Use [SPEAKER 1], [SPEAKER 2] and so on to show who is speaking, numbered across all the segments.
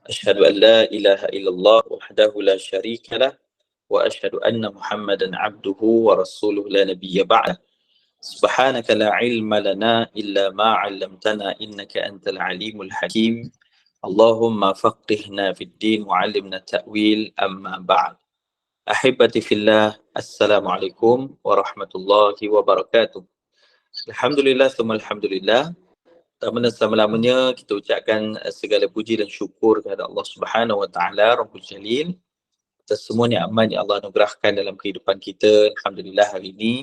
[SPEAKER 1] أشهد أن لا إله إلا الله وحده لا شريك له وأشهد أن محمدا عبده ورسوله لا نبي بعده سبحانك لا علم لنا إلا ما علمتنا إنك أنت العليم الحكيم اللهم فقهنا في الدين وعلمنا التأويل أما بعد أحبتي في الله السلام عليكم ورحمة الله وبركاته. Alhamdulillah, thumma alhamdulillah. Pertama dan selama-lamanya kita ucapkan segala puji dan syukur kepada Allah Subhanahu Wa Taala Rabbul Jalil atas semua nikmat yang Allah anugerahkan dalam kehidupan kita. Alhamdulillah hari ini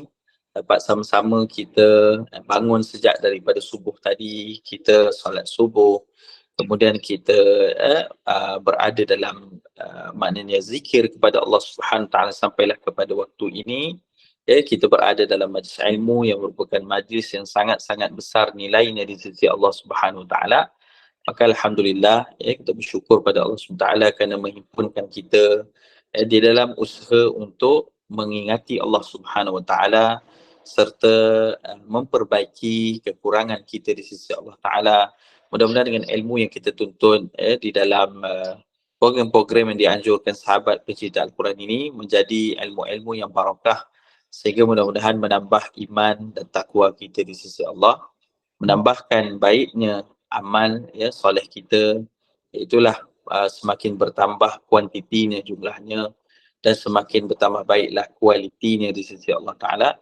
[SPEAKER 1] dapat sama-sama kita bangun sejak daripada subuh tadi, kita solat subuh, kemudian kita berada dalam maknanya zikir kepada Allah Subhanahu Wa Taala sampailah kepada waktu ini. Kita berada dalam majlis ilmu yang merupakan majlis yang sangat-sangat besar nilainya di sisi Allah Subhanahu Wa Taala. Maka alhamdulillah kita bersyukur pada Allah Subhanahu Wa Taala kerana menghimpunkan kita di dalam usaha untuk mengingati Allah Subhanahu Wa Taala serta memperbaiki kekurangan kita di sisi Allah Taala. Mudah-mudahan dengan ilmu yang kita tuntut di dalam program-program yang dianjurkan sahabat pencinta Al-Quran ini menjadi ilmu-ilmu yang barakah, sehingga mudah-mudahan menambah iman dan takwa kita di sisi Allah, menambahkan baiknya amal soleh kita. Itulah semakin bertambah kuantitinya, jumlahnya, dan semakin bertambah baiklah kualitinya di sisi Allah Ta'ala.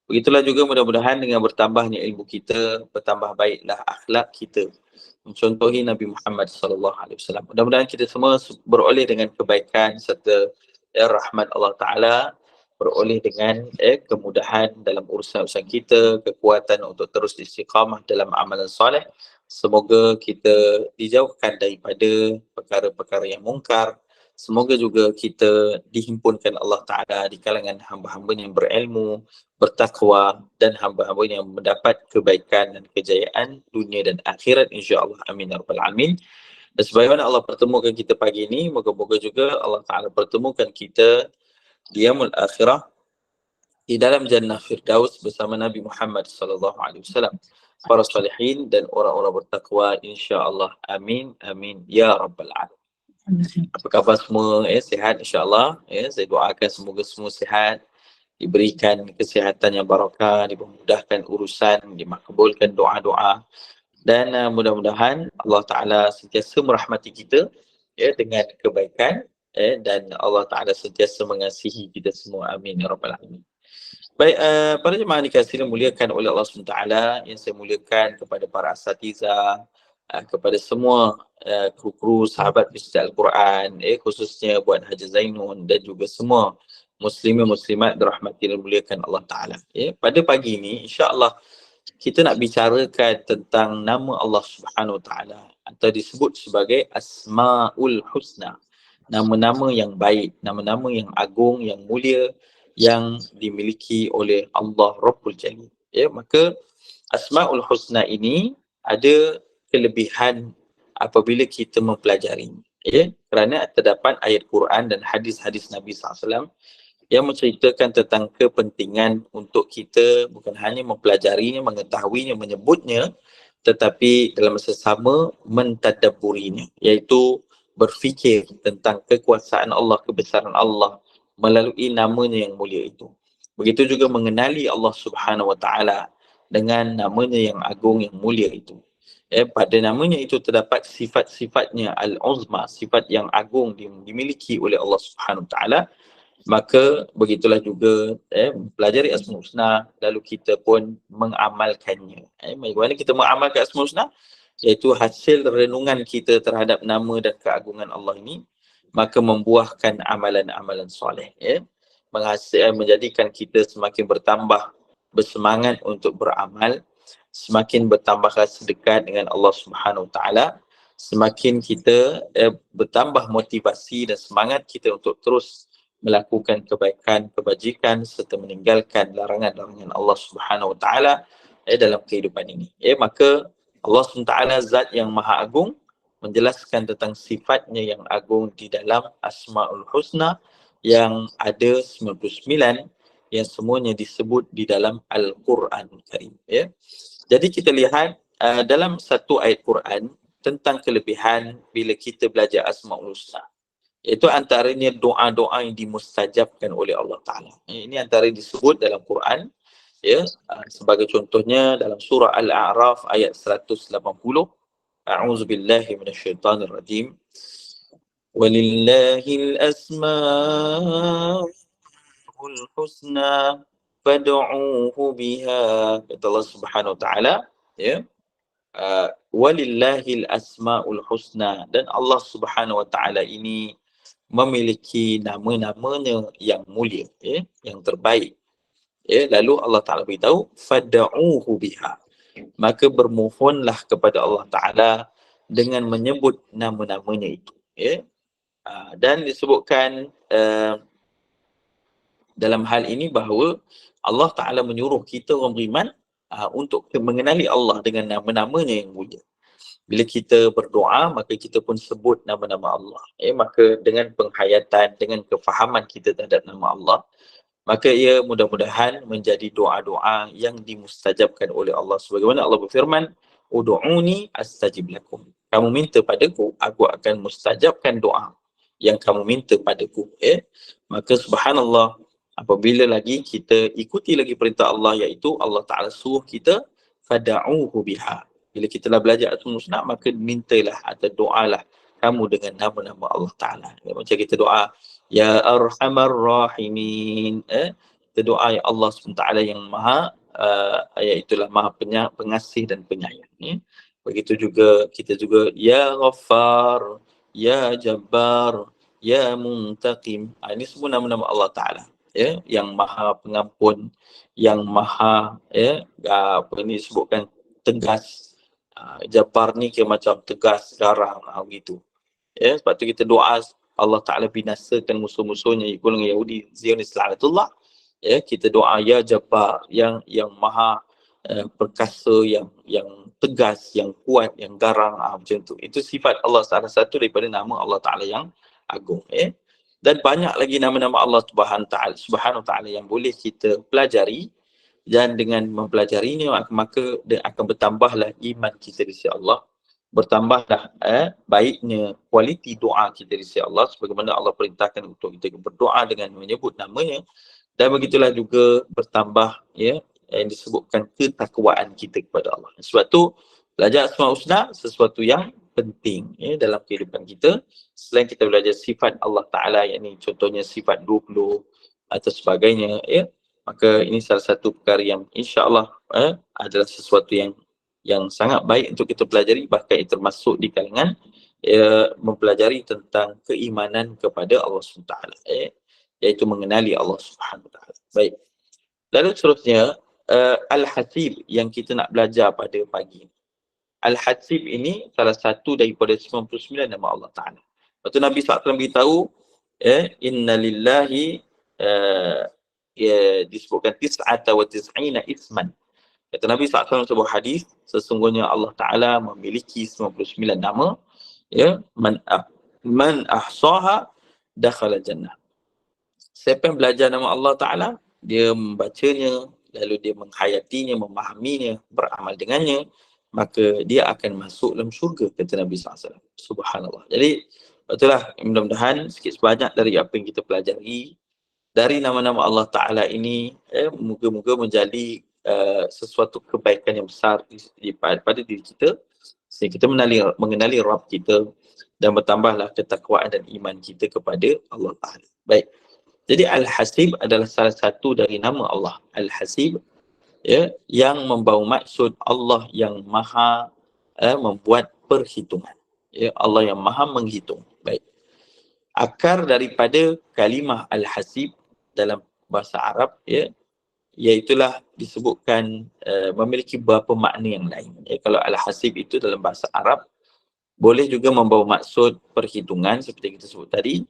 [SPEAKER 1] Begitulah juga mudah-mudahan dengan bertambahnya ilmu kita, bertambah baiklah akhlak kita, mencontohi Nabi Muhammad SAW. Mudah-mudahan kita semua beroleh dengan kebaikan serta rahmat Allah Ta'ala, beroleh dengan kemudahan dalam urusan-urusan kita, kekuatan untuk terus istiqamah dalam amalan soleh. Semoga kita dijauhkan daripada perkara-perkara yang mungkar. Semoga juga kita dihimpunkan Allah Ta'ala di kalangan hamba-hamba yang berilmu, bertakwa, dan hamba-hamba yang mendapat kebaikan dan kejayaan dunia dan akhirat, insyaAllah. Amin ya rabbal alamin. Dan sebagaimana Allah pertemukan kita pagi ini, moga-moga juga Allah Ta'ala pertemukan kita di yaumul akhirah di dalam jannah firdaus bersama Nabi Muhammad SAW, para salihin dan orang-orang bertakwa, insya-Allah. Amin amin ya rabbal alamin. Apa khabar semua? Sihat insya-Allah. Saya doakan semoga semua sihat, diberikan kesihatan yang barakah, dimudahkan urusan, dimakbulkan doa-doa, dan mudah-mudahan Allah Ta'ala sentiasa merahmati kita dengan kebaikan, dan Allah Ta'ala sentiasa mengasihi kita semua. Amin ya rabbal alamin. Baik, para jemaah dikasihi muliakan oleh Allah SWT, yang saya muliakan kepada para asatizah, kepada semua kru-kru sahabat pencinta Al-Quran, khususnya buat Haji Zainun dan juga semua muslimin muslimat dirahmati dan muliakan Allah Ta'ala. Pada pagi ini insya-Allah kita nak bicarakan tentang nama Allah Subhanahu Wa Taala, atau disebut sebagai Asmaul Husna, nama-nama yang baik, nama-nama yang agung, yang mulia, yang dimiliki oleh Allah Rabbul Jalil. Maka Asmaul Husna ini ada kelebihan apabila kita mempelajari, kerana terdapat ayat Quran dan hadis-hadis Nabi SAW yang menceritakan tentang kepentingan untuk kita bukan hanya mempelajarinya, mengetahuinya, menyebutnya, tetapi dalam masa sama mentadabburinya, iaitu berfikir tentang kekuasaan Allah, kebesaran Allah melalui namanya yang mulia itu. Begitu juga mengenali Allah Subhanahu Wa Taala dengan namanya yang agung, yang mulia itu. Pada namanya itu terdapat sifat-sifatnya al-uzma, sifat yang agung dimiliki oleh Allah Subhanahu Wa Taala. Maka begitulah juga pelajari Asmaul Husna, lalu kita pun mengamalkannya. Bagaimana kita mengamalkan Asmaul Husna? Iaitu hasil renungan kita terhadap nama dan keagungan Allah ini, maka membuahkan amalan-amalan soleh, menjadikan kita semakin bertambah bersemangat untuk beramal, semakin bertambah rasa dekat dengan Allah Subhanahu Wa Taala, semakin kita bertambah motivasi dan semangat kita untuk terus melakukan kebaikan, kebajikan serta meninggalkan larangan-larangan Allah Subhanahu Wa Taala dalam kehidupan ini. Maka Allah SWT zat yang maha agung menjelaskan tentang sifatnya yang agung di dalam Asmaul Husna yang ada 99, yang semuanya disebut di dalam Al-Quran Karim. Jadi kita lihat dalam satu ayat Quran, tentang kelebihan bila kita belajar Asmaul Husna. Itu antaranya doa-doa yang dimustajabkan oleh Allah Ta'ala. Ini antara disebut dalam Quran. Ya, sebagai contohnya dalam surah Al-A'raf ayat 180. A'udzubillahi minasyaitanir rajim. Walillahil asma'ul husna fad'uuhu biha. Kata Allah Subhanahu wa taala, ya. Walillahil asma'ul husna, dan Allah Subhanahu wa taala ini memiliki nama-namanya yang mulia, ya, yang terbaik. Ya, lalu Allah Taala beritahu fad'uuhu biha. Maka bermohonlah kepada Allah Taala dengan menyebut nama-namanya itu, ya. Dan disebutkan dalam hal ini bahawa Allah Ta'ala menyuruh kita orang beriman untuk mengenali Allah dengan nama-namanya yang mulia. Bila kita berdoa, maka kita pun sebut nama-nama Allah. Maka dengan penghayatan, dengan kefahaman kita terhadap nama Allah, maka ia mudah-mudahan menjadi doa-doa yang dimustajabkan oleh Allah. Sebagaimana Allah berfirman, Udu'uni astajib lakum. Kamu minta padaku, aku akan mustajabkan doa yang kamu minta padaku. Maka subhanallah, apabila lagi kita ikuti lagi perintah Allah, iaitu Allah Ta'ala suruh kita fada'uhu biha. Bila kita dah belajar Asmaul Husna, maka mintalah atau doalah kamu dengan nama-nama Allah Ta'ala. Macam kita doa, Ya Arhamar Rahimin. Kita doa ya Allah SWT yang maha, itulah maha pengasih dan penyayang. Begitu juga kita juga, Ya Ghaffar, Ya Jabbar, Ya Muntaqim. Ini semua nama-nama Allah Ta'ala. Yang maha pengampun, yang maha, apa ini disebutkan tegas. Jabbar ni kira macam tegas, garang, begitu. Sebab tu kita doa Allah Ta'ala binasakan musuh-musuhnya golongan Yahudi, Zionis la'natullah. Kita doa Ya Jabbar, yang maha perkasa, yang tegas, yang kuat, yang garang, macam tu. Itu sifat Allah, salah satu daripada nama Allah Ta'ala yang agung. Dan banyak lagi nama-nama Allah Subhanahu wa Ta'ala yang boleh kita pelajari, dan dengan mempelajarinya maka akan bertambahlah iman kita di sisi Allah, bertambahlah baiknya kualiti doa kita di sisi Allah, sebagaimana Allah perintahkan untuk kita berdoa dengan menyebut namanya. Dan begitulah juga bertambah, yang disebutkan ketakwaan kita kepada Allah. Sebab tu belajar Asmaul Husna sesuatu yang penting dalam kehidupan kita. Selain kita belajar sifat Allah Ta'ala, yang ini contohnya sifat 20 atau sebagainya, maka ini salah satu perkara yang insya-Allah adalah sesuatu yang sangat baik untuk kita pelajari, bahkan itu termasuk di kalangan mempelajari tentang keimanan kepada Allah SWT, iaitu mengenali Allah Subhanahu Wa Taala. Baik. Lalu seterusnya Al-Hasib yang kita nak belajar pada pagi. Al-Hasib ini salah satu daripada 99 nama Allah Ta'ala. Lepas tu Nabi SAW beritahu, Inna lillahi, disebutkan tis'ata wa tis'ina isman. Kata Nabi SAW sebuah hadis, sesungguhnya Allah Ta'ala memiliki 99 nama, man ahsaha dakhala jannah. Siapa yang belajar nama Allah Ta'ala, dia membacanya, lalu dia menghayatinya, memahaminya, beramal dengannya, maka dia akan masuk dalam syurga, kata Nabi SAW. Subhanallah. Jadi, itulah mudah-mudahan sikit sebanyak dari apa yang kita pelajari dari nama-nama Allah Ta'ala ini, moga-moga menjadi sesuatu kebaikan yang besar pada diri kita, sehingga kita mengenali Rabb kita, dan bertambahlah ketakwaan dan iman kita kepada Allah Ta'ala. Baik. Jadi Al-Hasib adalah salah satu dari nama Allah. Al-Hasib, yang membawa maksud Allah yang maha membuat perhitungan. Allah yang maha menghitung. Baik. Akar daripada kalimah Al-Hasib dalam bahasa Arab, iaitulah disebutkan memiliki beberapa makna yang lain. Kalau Al-Hasib itu dalam bahasa Arab boleh juga membawa maksud perhitungan seperti kita sebut tadi,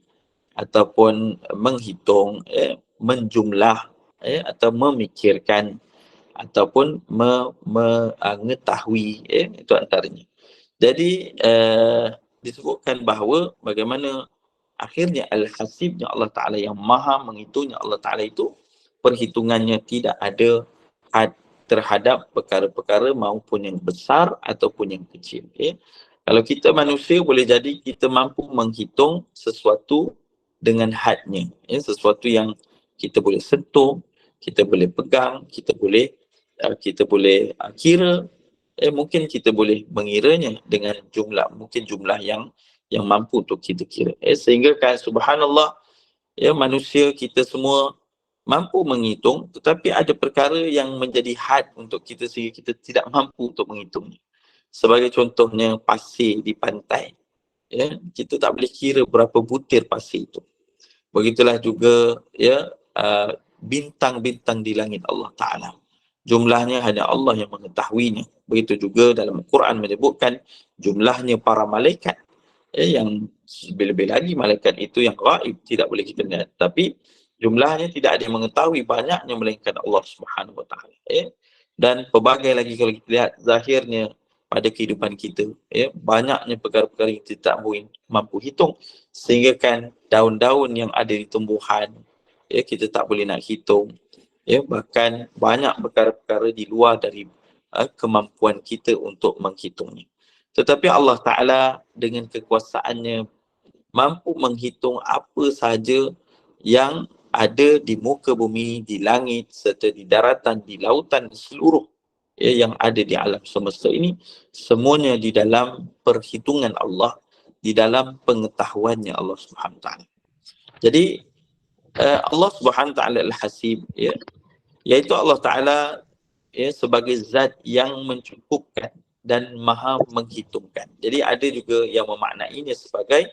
[SPEAKER 1] ataupun menghitung, menjumlah, atau memikirkan, ataupun mengetahui, itu antaranya. Jadi disebutkan bahawa bagaimana akhirnya Al-Hasibnya Allah Ta'ala yang maha menghitungnya Allah Ta'ala itu, perhitungannya tidak ada had terhadap perkara-perkara maupun yang besar ataupun yang kecil. Kalau kita manusia, boleh jadi kita mampu menghitung sesuatu dengan hadnya. Ya, sesuatu yang kita boleh sentuh, kita boleh pegang, kita boleh kira. Mungkin kita boleh mengiranya dengan mungkin jumlah yang mampu untuk kita kira. Sehingga kan subhanallah, manusia kita semua mampu menghitung, tetapi ada perkara yang menjadi had untuk kita sehingga kita tidak mampu untuk menghitungnya. Sebagai contohnya pasir di pantai. Kita tak boleh kira berapa butir pasir itu. Begitulah juga bintang-bintang di langit Allah Ta'ala. Jumlahnya hanya Allah yang mengetahuinya. Begitu juga dalam Al-Quran menyebutkan jumlahnya para malaikat. Yang lebih-lebih lagi malaikat itu yang gaib, tidak boleh kita lihat. Tapi jumlahnya tidak ada yang mengetahui, banyaknya melainkan Allah Subhanahu Wa Ta'ala. Dan pelbagai lagi kalau kita lihat zahirnya pada kehidupan kita, banyaknya perkara-perkara yang kita tak mampu hitung, sehingga kan daun-daun yang ada di tumbuhan, kita tak boleh nak hitung, bahkan banyak perkara-perkara di luar dari kemampuan kita untuk menghitungnya. Tetapi Allah Ta'ala dengan kekuasaannya mampu menghitung apa sahaja yang ada di muka bumi, di langit, serta di daratan, di lautan, seluruh yang ada di alam semesta ini, semuanya di dalam perhitungan Allah, di dalam pengetahuannya Allah Subhanahu Wa Taala. Jadi Allah Subhanahu Wa Taala Al-Hasib, iaitu Allah Ta'ala sebagai zat yang mencukupkan dan maha menghitungkan. Jadi ada juga yang memaknainya sebagai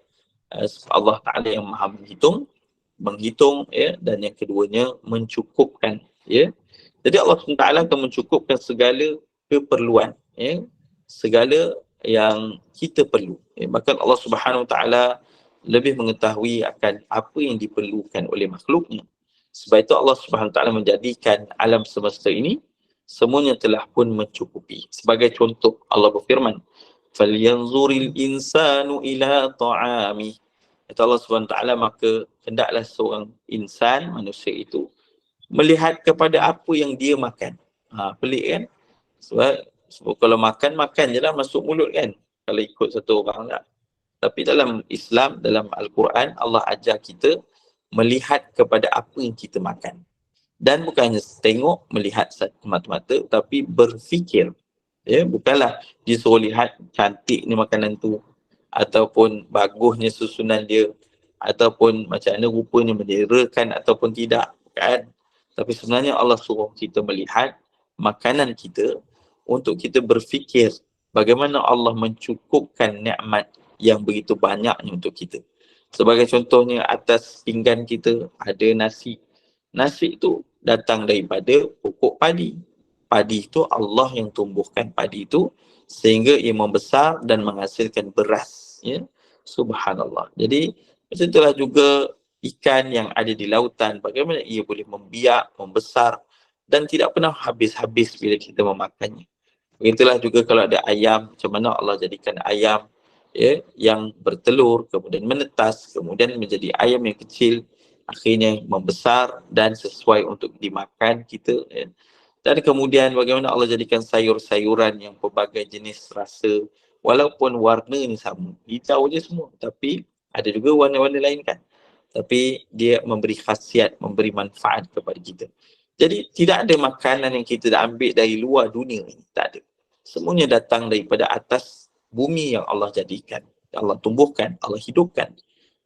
[SPEAKER 1] Allah Ta'ala yang maha menghitung, dan yang keduanya mencukupkan. Jadi Allah SWT akan mencukupkan segala keperluan, segala yang kita perlu. Bahkan Allah Subhanahu Wa Taala lebih mengetahui akan apa yang diperlukan oleh makhluknya. Sebab itu Allah Subhanahu Wa Taala menjadikan alam semesta ini semuanya telah pun mencukupi. Sebagai contoh, Allah berfirman, "Falyanzuril insanu ila ta'ami." Kata Allah Subhanahu Wa Taala, maka hendaklah seorang insan, manusia itu, melihat kepada apa yang dia makan. Pelik kan? Sebab kalau makan je lah masuk mulut kan, kalau ikut satu orang tak. Tapi dalam Islam, dalam Al-Quran, Allah ajar kita melihat kepada apa yang kita makan. Dan bukan hanya tengok, melihat mata-mata, tapi berfikir. Bukanlah disuruh lihat cantik ni makanan tu, ataupun bagusnya susunan dia, ataupun macam mana rupanya menjerakan ataupun tidak, kan? Tapi sebenarnya Allah suruh kita melihat makanan kita untuk kita berfikir bagaimana Allah mencukupkan nikmat yang begitu banyaknya untuk kita. Sebagai contohnya, atas pinggan kita ada nasi. Nasi itu datang daripada pokok padi. Padi itu Allah yang tumbuhkan padi itu sehingga ia membesar dan menghasilkan beras. Subhanallah. Jadi macam itulah juga ikan yang ada di lautan, bagaimana ia boleh membiak, membesar dan tidak pernah habis-habis bila kita memakannya. Begitulah juga kalau ada ayam, macam mana Allah jadikan ayam yang bertelur, kemudian menetas, kemudian menjadi ayam yang kecil, akhirnya membesar dan sesuai untuk dimakan kita. Dan kemudian bagaimana Allah jadikan sayur-sayuran yang pelbagai jenis rasa, walaupun warna ni sama, hijau je semua, tapi ada juga warna-warna lain kan. Tapi dia memberi khasiat, memberi manfaat kepada kita. Jadi tidak ada makanan yang kita dah ambil dari luar dunia ini, tak ada. Semuanya datang daripada atas bumi yang Allah jadikan, Allah tumbuhkan, Allah hidupkan.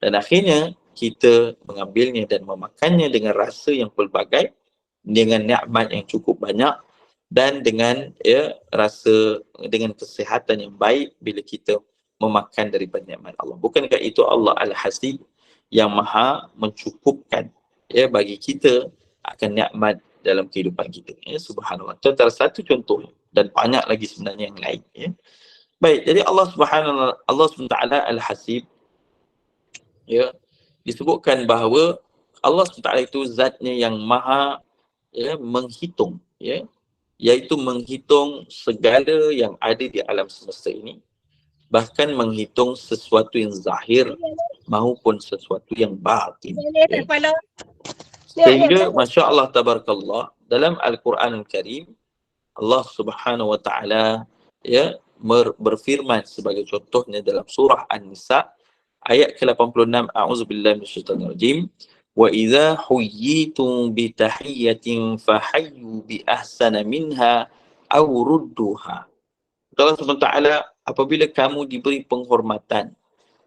[SPEAKER 1] Dan akhirnya kita mengambilnya dan memakannya dengan rasa yang pelbagai, dengan nikmat yang cukup banyak, dan dengan rasa, dengan kesihatan yang baik bila kita memakan daripada nikmat Allah. Bukankah itu Allah Al-Hasib yang maha mencukupkan bagi kita akan nikmat dalam kehidupan kita. Subhanallah. Itu antara satu contoh, dan banyak lagi sebenarnya yang lain. Baik, jadi Allah SWT Al-Hasib, disebutkan bahawa Allah SWT itu zatnya yang maha menghitung, iaitu menghitung segala yang ada di alam semesta ini, bahkan menghitung sesuatu yang zahir maupun sesuatu yang batin. Sehingga Masya Allah Tabarakallah, dalam Al-Quran Al-Karim, Allah Subhanahu Wa Ta'ala berfirman sebagai contohnya dalam surah An-Nisa ayat ke-86, a'udzubillahi minasyaitonirrajim, wa idza huyyitum bi tahiyyatin fahayyu bi ahsana minha aw rudduha. Allah SWT, apabila kamu diberi penghormatan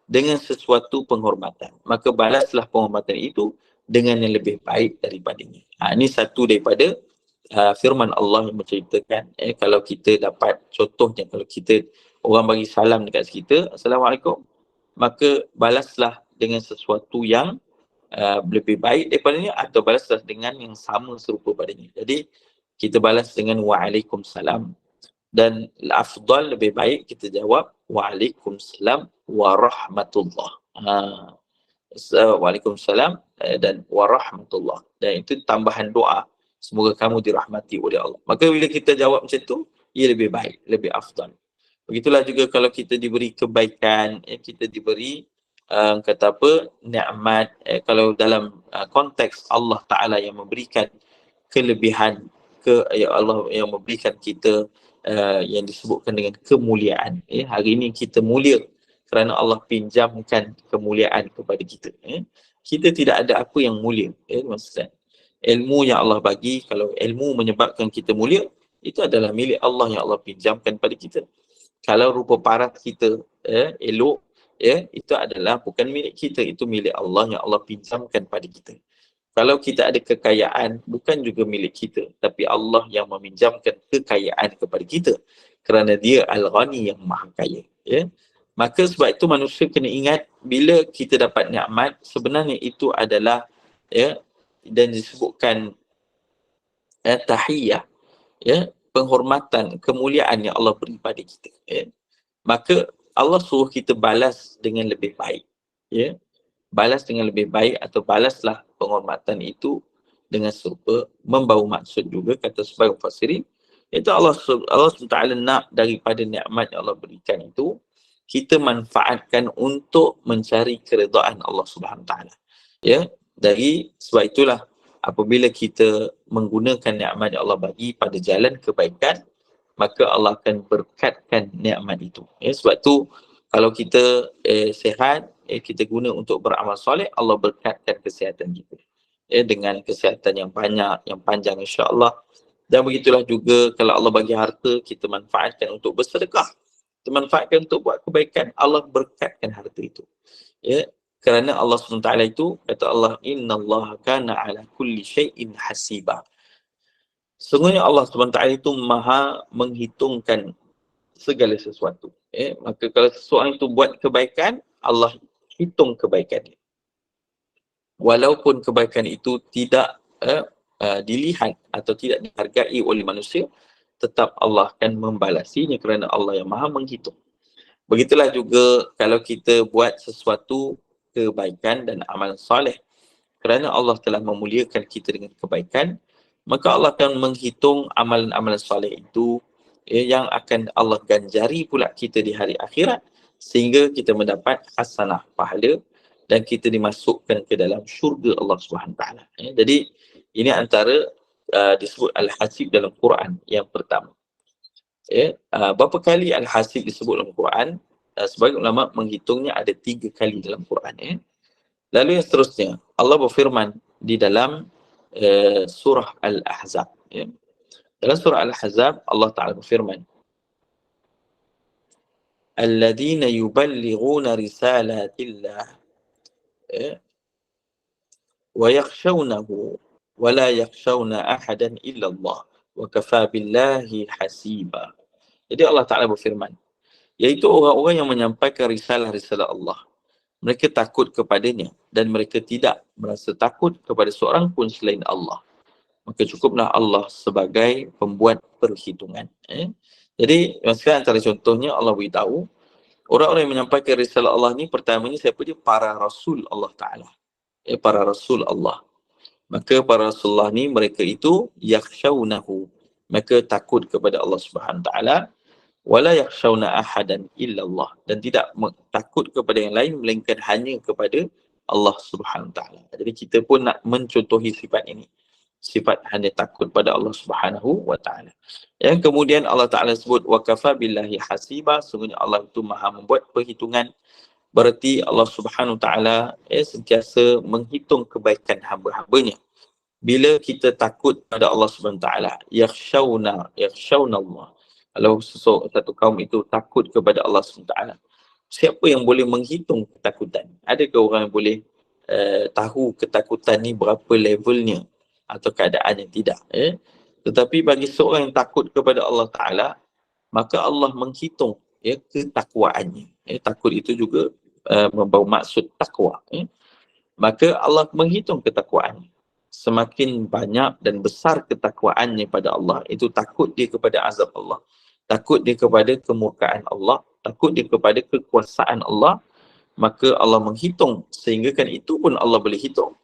[SPEAKER 1] dengan sesuatu penghormatan, maka balaslah penghormatan itu dengan yang lebih baik daripadanya. Ini satu daripada firman Allah yang menceritakan kalau kita dapat, contohnya kalau kita orang bagi salam dekat kita, Assalamualaikum, maka balaslah dengan sesuatu yang lebih baik daripadanya, atau balaslah dengan yang sama serupa padanya. Jadi kita balas dengan Waalaikumsalam, dan afdal lebih baik kita jawab Waalaikumsalam warahmatullah. Waalaikumsalam dan warahmatullah, dan itu tambahan doa, semoga kamu dirahmati oleh Allah. Maka bila kita jawab macam tu, ia lebih baik, lebih afdal. Begitulah juga kalau kita diberi kebaikan, kita diberi kata apa, nikmat, kalau dalam konteks Allah Ta'ala yang memberikan kelebihan, Allah yang memberikan kita yang disebutkan dengan kemuliaan. Hari ini kita mulia kerana Allah pinjamkan kemuliaan kepada kita. Kita tidak ada apa yang mulia. Maksudnya, ilmu yang Allah bagi, kalau ilmu menyebabkan kita mulia, itu adalah milik Allah yang Allah pinjamkan pada kita. Kalau rupa paras kita elok, itu adalah bukan milik kita, itu milik Allah yang Allah pinjamkan pada kita. Kalau kita ada kekayaan, bukan juga milik kita, tapi Allah yang meminjamkan kekayaan kepada kita kerana Dia Al-Ghani yang Maha Kaya. Maka sebab itu manusia kena ingat, bila kita dapat nikmat, sebenarnya itu adalah dan disebutkan tahiyyah, penghormatan, kemuliaan yang Allah beri pada kita. Maka Allah suruh kita balas dengan lebih baik. Balas dengan lebih baik, atau balaslah penghormatan itu dengan serupa, membawa maksud juga, kata sebagai mufassirin, itu Allah SWT nak daripada nikmat yang Allah berikan itu, kita manfaatkan untuk mencari keredaan Allah SWT. Dari sebab itulah apabila kita menggunakan nikmat yang Allah bagi pada jalan kebaikan, maka Allah akan berkatkan nikmat itu. Sebab tu kalau kita sihat, kita guna untuk beramal soleh, Allah berkatkan kesihatan kita. Dengan kesihatan yang banyak, yang panjang, insya-Allah. Dan begitulah juga kalau Allah bagi harta, kita manfaatkan untuk bersedekah. Kita manfaatkan untuk buat kebaikan, Allah berkatkan harta itu. Kerana Allah SWT itu, kata Allah, innallaha kana ala kulli syai'in hasiba. Sungguhnya Allah SWT itu maha menghitungkan segala sesuatu. Maka kalau seseorang itu buat kebaikan, Allah hitung kebaikannya. Walaupun kebaikan itu tidak dilihat atau tidak dihargai oleh manusia, tetap Allah akan membalasinya kerana Allah yang maha menghitung. Begitulah juga kalau kita buat sesuatu kebaikan dan amal soleh, kerana Allah telah memuliakan kita dengan kebaikan, maka Allah akan menghitung amalan-amalan soleh itu yang akan Allah ganjari pula kita di hari akhirat, sehingga kita mendapat hasanah, pahala, dan kita dimasukkan ke dalam syurga Allah SWT. Jadi ini antara disebut Al-Hasib dalam Quran yang pertama. Berapa kali Al-Hasib disebut dalam Quran? Sebagai ulama menghitungnya ada 3 kali dalam Quran. Lalu yang seterusnya, Allah berfirman di dalam surah Al-Ahzab. Dalam surah Al-Ahzab, Allah Ta'ala berfirman, Alladzina yuballighuna risalatillah wa yakhshawnahu wa la yakhshawna ahadan illallah wa kafa billahi hasiba. Jadi Allah Ta'ala berfirman, iaitu orang-orang yang menyampaikan risalah-risalah Allah. Mereka takut kepadanya dan mereka tidak merasa takut kepada seorang pun selain Allah. Maka cukuplah Allah sebagai pembuat perhitungan. Jadi, maksudnya antara contohnya Allah beritahu, orang-orang yang menyampaikan risalah Allah ni, pertamanya siapa dia? Para Rasul Allah Ta'ala. Para Rasul Allah. Maka para Rasulullah ni, mereka itu yakhshawnahu. Mereka takut kepada Allah Subhanahu Ta'ala. Wala yakhshawna ahadan illallah. Dan tidak takut kepada yang lain, melainkan hanya kepada Allah Subhanahu Ta'ala. Jadi kita pun nak mencontohi sifat ini. sifat hanya takut pada Allah Subhanahu wa taala. Yang kemudian Allah Taala sebut wa kafa billahi hasiba, sungguhnya Allah itu Maha membuat perhitungan. Berarti Allah Subhanahu wa taala sentiasa menghitung kebaikan hamba-hambanya. Bila kita takut pada Allah Subhanahu wa taala, yakhshawna Allah. Kalau satu kaum itu takut kepada Allah Subhanahu wa taala, siapa yang boleh menghitung ketakutan? Adakah orang yang boleh tahu ketakutan ni berapa levelnya atau keadaannya? Tidak. Tetapi bagi seorang yang takut kepada Allah Ta'ala, maka Allah menghitung ketakwaannya. Takut itu juga membawa maksud takwa. Maka Allah menghitung ketakwaannya. Semakin banyak dan besar ketakwaannya pada Allah, itu takut dia kepada azab Allah, takut dia kepada kemurkaan Allah, takut dia kepada kekuasaan Allah, maka Allah menghitung sehingga kan itu pun Allah boleh hitung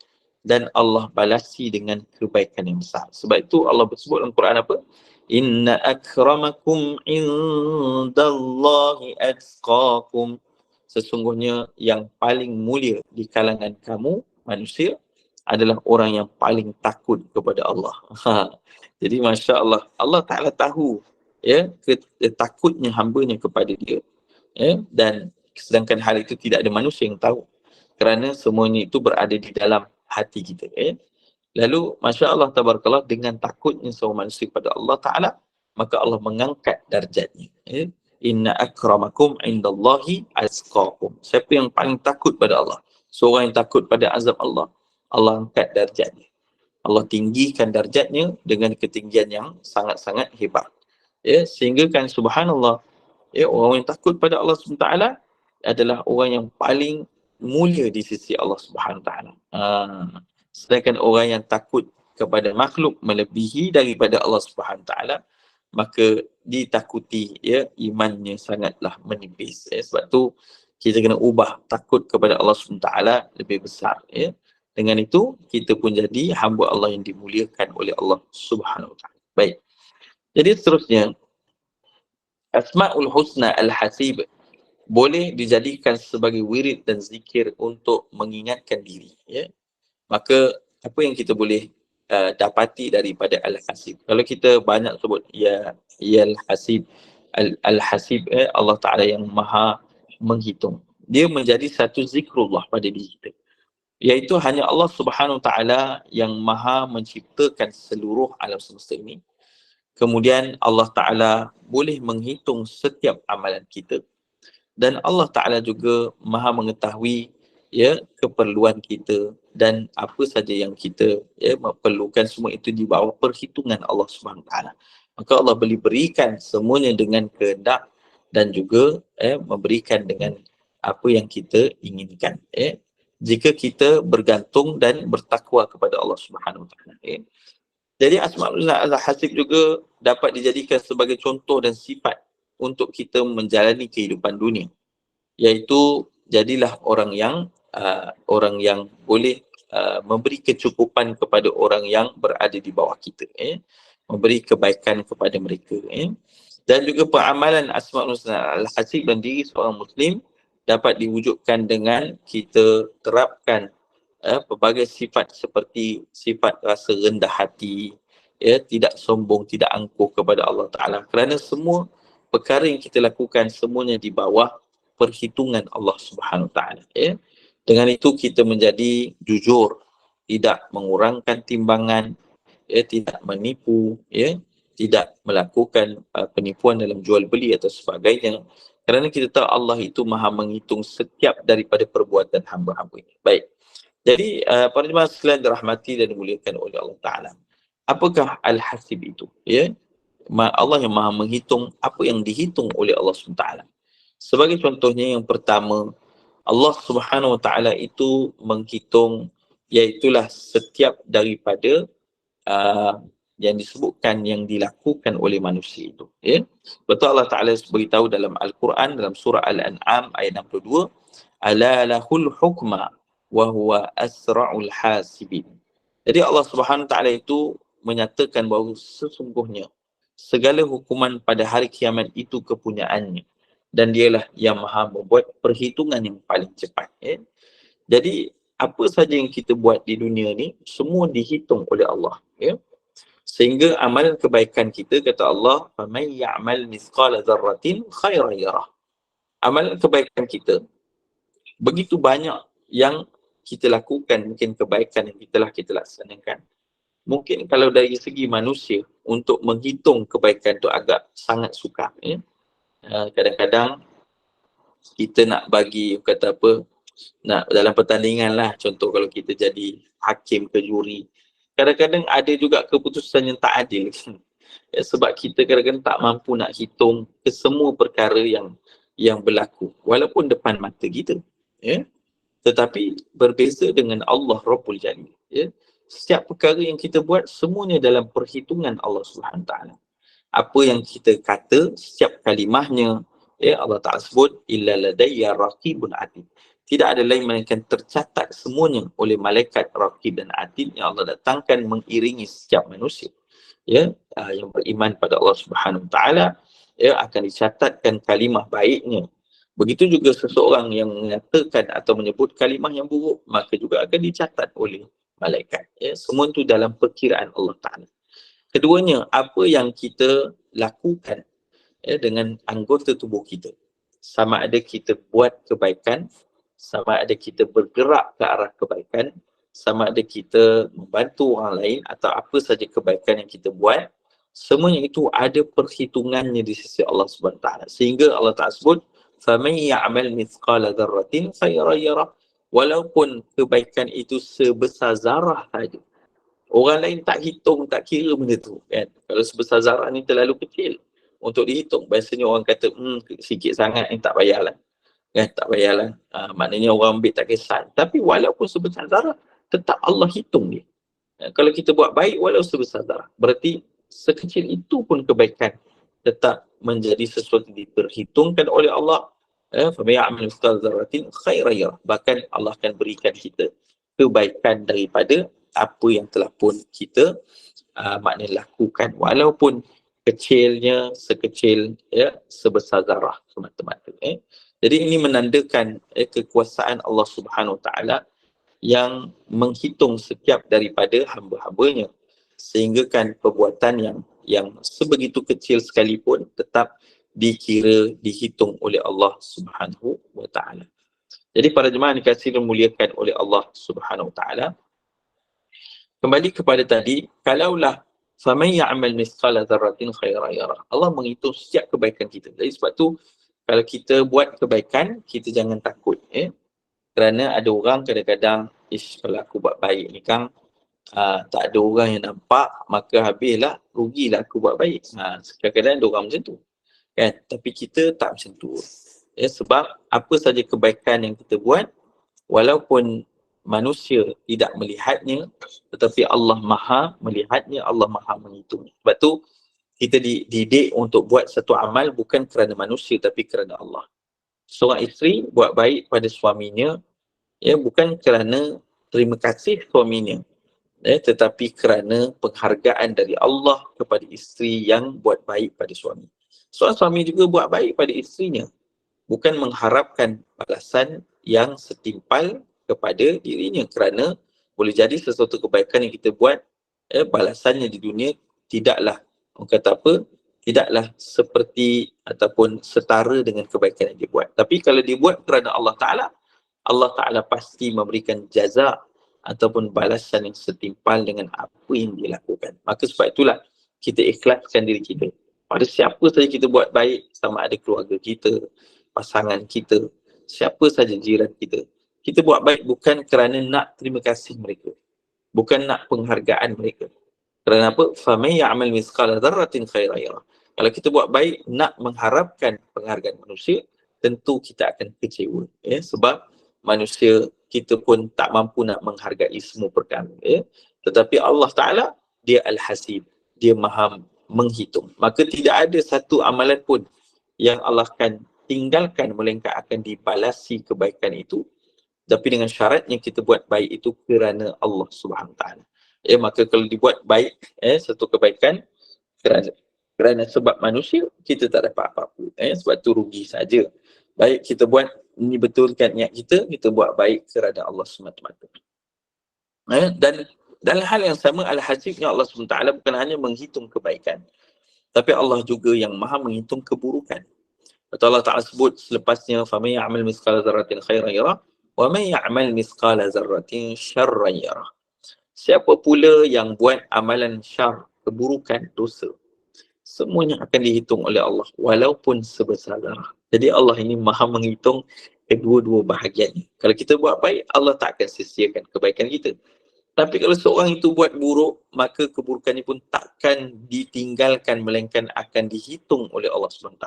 [SPEAKER 1] dan Allah balasi dengan kebaikan yang besar. Sebab itu Allah bersebut dalam Quran apa? Inna akramakum indallahi atqakum. Sesungguhnya yang paling mulia di kalangan kamu manusia adalah orang yang paling takut kepada Allah. Jadi Masya Allah, Allah Ta'ala tahu takutnya hambanya kepada dia. Dan sedangkan hal itu tidak ada manusia yang tahu. Kerana semuanya itu berada di dalam hati kita. Lalu Masya Allah tabarakallah, dengan takutnya seorang manusia kepada Allah Ta'ala, maka Allah mengangkat darjatnya. Inna akramakum indallahi atqakum. Siapa yang paling takut pada Allah? Seorang yang takut pada azab Allah, Allah angkat darjatnya. Allah tinggikan darjatnya dengan ketinggian yang sangat-sangat hebat. Sehingga kan subhanallah, orang yang takut pada Allah SWT adalah orang yang paling mulia di sisi Allah Subhanahu Wa Taala. Sedangkan orang yang takut kepada makhluk melebihi daripada Allah Subhanahu Wa Taala, maka ditakuti imannya sangatlah menipis. Sebab tu kita kena ubah takut kepada Allah Subhanahu Wa Taala lebih besar. Dengan itu kita pun jadi hamba Allah yang dimuliakan oleh Allah Subhanahu Wa Taala. Baik. Jadi seterusnya, Asmaul Husna Al-Hasib boleh dijadikan sebagai wirid dan zikir untuk mengingatkan diri. Maka apa yang kita boleh dapati daripada Al-Hasib? Kalau kita banyak sebut ya Al-Hasib, Al-Hasib, Allah Ta'ala yang maha menghitung, dia menjadi satu zikrullah pada diri kita. Iaitu hanya Allah Subhanahu Ta'ala yang maha menciptakan seluruh alam semesta ini. Kemudian Allah Ta'ala boleh menghitung setiap amalan kita. Dan Allah Ta'ala juga maha mengetahui keperluan kita dan apa saja yang kita perlukan, semua itu di bawah perhitungan Allah Subhanahu Wa Taala. Maka Allah boleh berikan semuanya dengan kehendak dan juga memberikan dengan apa yang kita inginkan. Jika kita bergantung dan bertakwa kepada Allah Subhanahu Wa Taala. Jadi Asmaul Hasib juga dapat dijadikan sebagai contoh dan sifat untuk kita menjalani kehidupan dunia, iaitu jadilah orang yang boleh memberi kecukupan kepada orang yang berada di bawah kita, memberi kebaikan kepada mereka, dan juga peramalan Asmaul Hasib dan diri seorang Muslim dapat diwujudkan dengan kita terapkan pelbagai sifat seperti sifat rasa rendah hati, tidak sombong, tidak angkuh kepada Allah Ta'ala, kerana semua perkara yang kita lakukan semuanya di bawah perhitungan Allah Subhanahu Ta'ala. Dengan itu kita menjadi jujur, tidak mengurangkan timbangan, tidak menipu, tidak melakukan penipuan dalam jual beli atau sebagainya. Kerana kita tahu Allah itu maha menghitung setiap daripada perbuatan hamba-hambanya. Baik. Jadi para jemaah sekalian dirahmati dan dimuliakan oleh Allah Ta'ala, apakah Al-Hasib itu? Allah yang maha menghitung apa yang dihitung oleh Allah SWT. Sebagai contohnya, yang pertama, Allah Subhanahu Wa Taala itu menghitung iaitulah setiap daripada yang disebutkan yang dilakukan oleh manusia itu. Betul Allah Ta'ala beritahu dalam Al-Quran, dalam surah Al-An'am ayat 62, ala lahul hukma wa huwa asra'ul hasibin. Jadi Allah Subhanahu Wa Taala itu menyatakan bahawa sesungguhnya segala hukuman pada hari kiamat itu kepunyaannya, dan dialah yang maha membuat perhitungan yang paling cepat. Jadi apa saja yang kita buat di dunia ni semua dihitung oleh Allah. Ya. Sehingga amalan kebaikan kita, kata Allah, faman ya'mal mithqala dzarratin khairan yarah. Amalan kebaikan kita begitu banyak yang kita lakukan, mungkin kebaikan yang kita laksanakan. Mungkin kalau dari segi manusia untuk menghitung kebaikan tu agak sangat sukar, ya. Kadang-kadang kita nak bagi, kata apa, nak dalam pertandingan lah, contoh kalau kita jadi hakim ke juri, kadang-kadang ada juga keputusan yang tak adil. Ya, sebab kita kadang-kadang tak mampu nak hitung ke semua perkara yang berlaku walaupun depan mata kita, ya. Tetapi berbeza dengan Allah Rabbul Jalil, ya. Setiap perkara yang kita buat semuanya dalam perhitungan Allah Subhanahu Wa Taala. Apa yang kita kata, setiap kalimahnya, ya, Allah Ta'ala sebut illa ladayya raqibun atid. Tidak ada lain melainkan tercatat semuanya oleh malaikat raqib dan atid yang Allah datangkan mengiringi setiap manusia, ya, yang beriman pada Allah Subhanahu Wa Taala, ya, akan dicatatkan kalimah baiknya. Begitu juga seseorang yang mengatakan atau menyebut kalimah yang buruk, maka juga akan dicatat oleh malaikat, ya. Semua itu dalam perkiraan Allah Ta'ala. Keduanya, apa yang kita lakukan, ya, dengan anggota tubuh kita. Sama ada kita buat kebaikan, sama ada kita bergerak ke arah kebaikan, sama ada kita membantu orang lain atau apa saja kebaikan yang kita buat, semuanya itu ada perhitungannya di sisi Allah Subhanahu Wa Taala. Sehingga Allah Ta'ala sebut, فَمَنْ يَعْمَلْ مِثْقَالَ ذَرَّةٍ خَيْرًا يَرَهُ. Walaupun kebaikan itu sebesar zarah saja. Orang lain tak hitung, tak kira benda tu, kan. Kalau sebesar zarah ni terlalu kecil untuk dihitung. Biasanya orang kata, sikit sangat ni tak payahlah. Kan, tak payahlah. Maknanya orang ambil tak kisah. Tapi walaupun sebesar zarah, tetap Allah hitung dia. Kalau kita buat baik walau sebesar zarah, berarti sekecil itu pun kebaikan tetap menjadi sesuatu diperhitungkan oleh Allah. فَمَنْ يَعْمَلْ مِثْقَالَ ذَرَّةٍ خَيْرًا يَرَهُ. Bahkan Allah akan berikan kita kebaikan daripada apa yang telah pun kita maknanya lakukan, walaupun kecilnya sekecil, ya, sebesar zarah semata-mata. Jadi ini menandakan kekuasaan Allah Subhanahu Wa Taala yang menghitung setiap daripada hamba-hambanya, sehingga kan perbuatan yang sebegitu kecil sekalipun tetap dikira, dihitung oleh Allah Subhanahu Wa Taala. Jadi para jemaah dikasihi dan muliakan oleh Allah Subhanahu Wa Taala, kembali kepada tadi, kalaulah faman ya'mal mithqala dzarratin khairan yarah, Allah menghitung setiap kebaikan kita. Jadi sebab tu kalau kita buat kebaikan, kita jangan takut, kerana ada orang kadang-kadang, kalau aku buat baik ni Kang, tak ada orang yang nampak, maka habislah, rugilah aku buat baik. Kadang-kadang ada orang macam tu, kan. Tapi kita tak macam tu, sebab apa saja kebaikan yang kita buat, walaupun manusia tidak melihatnya, tetapi Allah Maha melihatnya, Allah Maha menghitungnya. Sebab tu kita dididik untuk buat satu amal bukan kerana manusia tapi kerana Allah. Seorang isteri buat baik pada suaminya, bukan kerana terima kasih suaminya, tetapi kerana penghargaan dari Allah kepada isteri yang buat baik pada suami. Seorang suami juga buat baik pada isterinya, bukan mengharapkan balasan yang setimpal kepada dirinya, kerana boleh jadi sesuatu kebaikan yang kita buat, balasannya di dunia tidaklah, orang kata apa, tidaklah seperti ataupun setara dengan kebaikan yang dia buat. Tapi kalau dia buat kerana Allah Ta'ala pasti memberikan jaza ataupun balasan yang setimpal dengan apa yang dia lakukan. Maka sebab itulah kita ikhlaskan diri kita. Pada siapa saja kita buat baik, sama ada keluarga kita, pasangan kita, siapa saja jiran kita, kita buat baik bukan kerana nak terima kasih mereka, bukan nak penghargaan mereka. Kerana apa? فَمَنْ يَعْمَلْ مِثْقَالَ ذَرَّةٍ خَيْرًا يَرَهُ. Kalau kita buat baik nak mengharapkan penghargaan manusia, tentu kita akan kecewa, sebab manusia kita pun tak mampu nak menghargai semua perkara, tetapi Allah Ta'ala, dia Al-Hasib, dia Maha menghitung. Maka tidak ada satu amalan pun yang Allah akan tinggalkan melainkan akan dibalasi kebaikan itu, tapi dengan syarat yang kita buat baik itu kerana Allah Subhanahu Wa Taala. Maka kalau dibuat baik, satu kebaikan kerana sebab manusia, kita tak dapat apa-apa, sebab tu rugi saja. Baik kita buat ini, betulkan niat kita buat baik kerana Allah semata-mata. Dan Dalam hal yang sama, Al-Hasibnya Allah SWT bukan hanya menghitung kebaikan, tapi Allah juga yang maha menghitung keburukan. Betul, Allah Ta'ala sebut selepasnya, فَمَنْ يَعْمَلْ مِثْقَالَ ذَرَّةٍ خَيْرًا يَرَهُ وَمَنْ يَعْمَلْ مِثْقَالَ ذَرَّةٍ شَرًّا يَرَهُ. Siapa pula yang buat amalan syar, keburukan, dosa, semuanya akan dihitung oleh Allah walaupun sebesar zarah. Jadi Allah ini maha menghitung kedua-dua bahagian. Kalau kita buat baik, Allah tak akan sia-siakan kebaikan kita. Tapi kalau seorang itu buat buruk, maka keburukannya pun takkan ditinggalkan, melainkan akan dihitung oleh Allah SWT.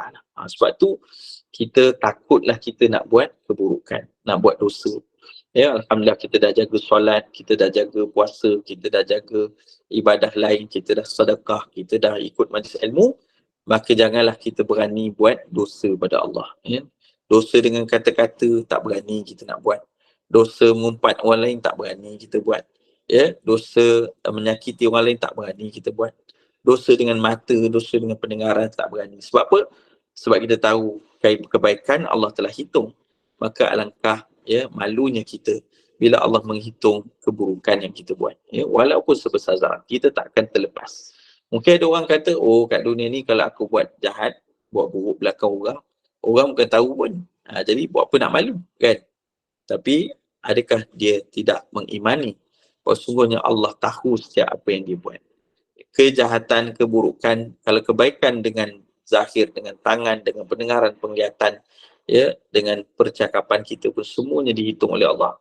[SPEAKER 1] Sebab tu kita takutlah kita nak buat keburukan, nak buat dosa. Ya, Alhamdulillah kita dah jaga solat, kita dah jaga puasa, kita dah jaga ibadah lain, kita dah sedekah, kita dah ikut majlis ilmu, maka janganlah kita berani buat dosa pada Allah. Ya. Dosa dengan kata-kata tak berani kita nak buat. Dosa mengumpat orang lain tak berani kita buat. Ya, dosa menyakiti orang lain tak berani kita buat. Dosa dengan mata, dosa dengan pendengaran tak berani. Sebab apa? Sebab kita tahu kebaikan Allah telah hitung. Maka alangkah malunya kita bila Allah menghitung keburukan yang kita buat. Ya, walaupun sebesar zarah, kita tak akan terlepas. Mungkin ada orang kata, oh kat dunia ni kalau aku buat jahat, buat buruk belakang orang bukan tahu pun. Jadi buat apa nak malu, kan? Tapi adakah dia tidak mengimani bahawa sungguhnya Allah tahu setiap apa yang dia buat. Kejahatan, keburukan, kalau kebaikan dengan zahir, dengan tangan, dengan pendengaran, penglihatan, ya, dengan percakapan kita pun semuanya dihitung oleh Allah.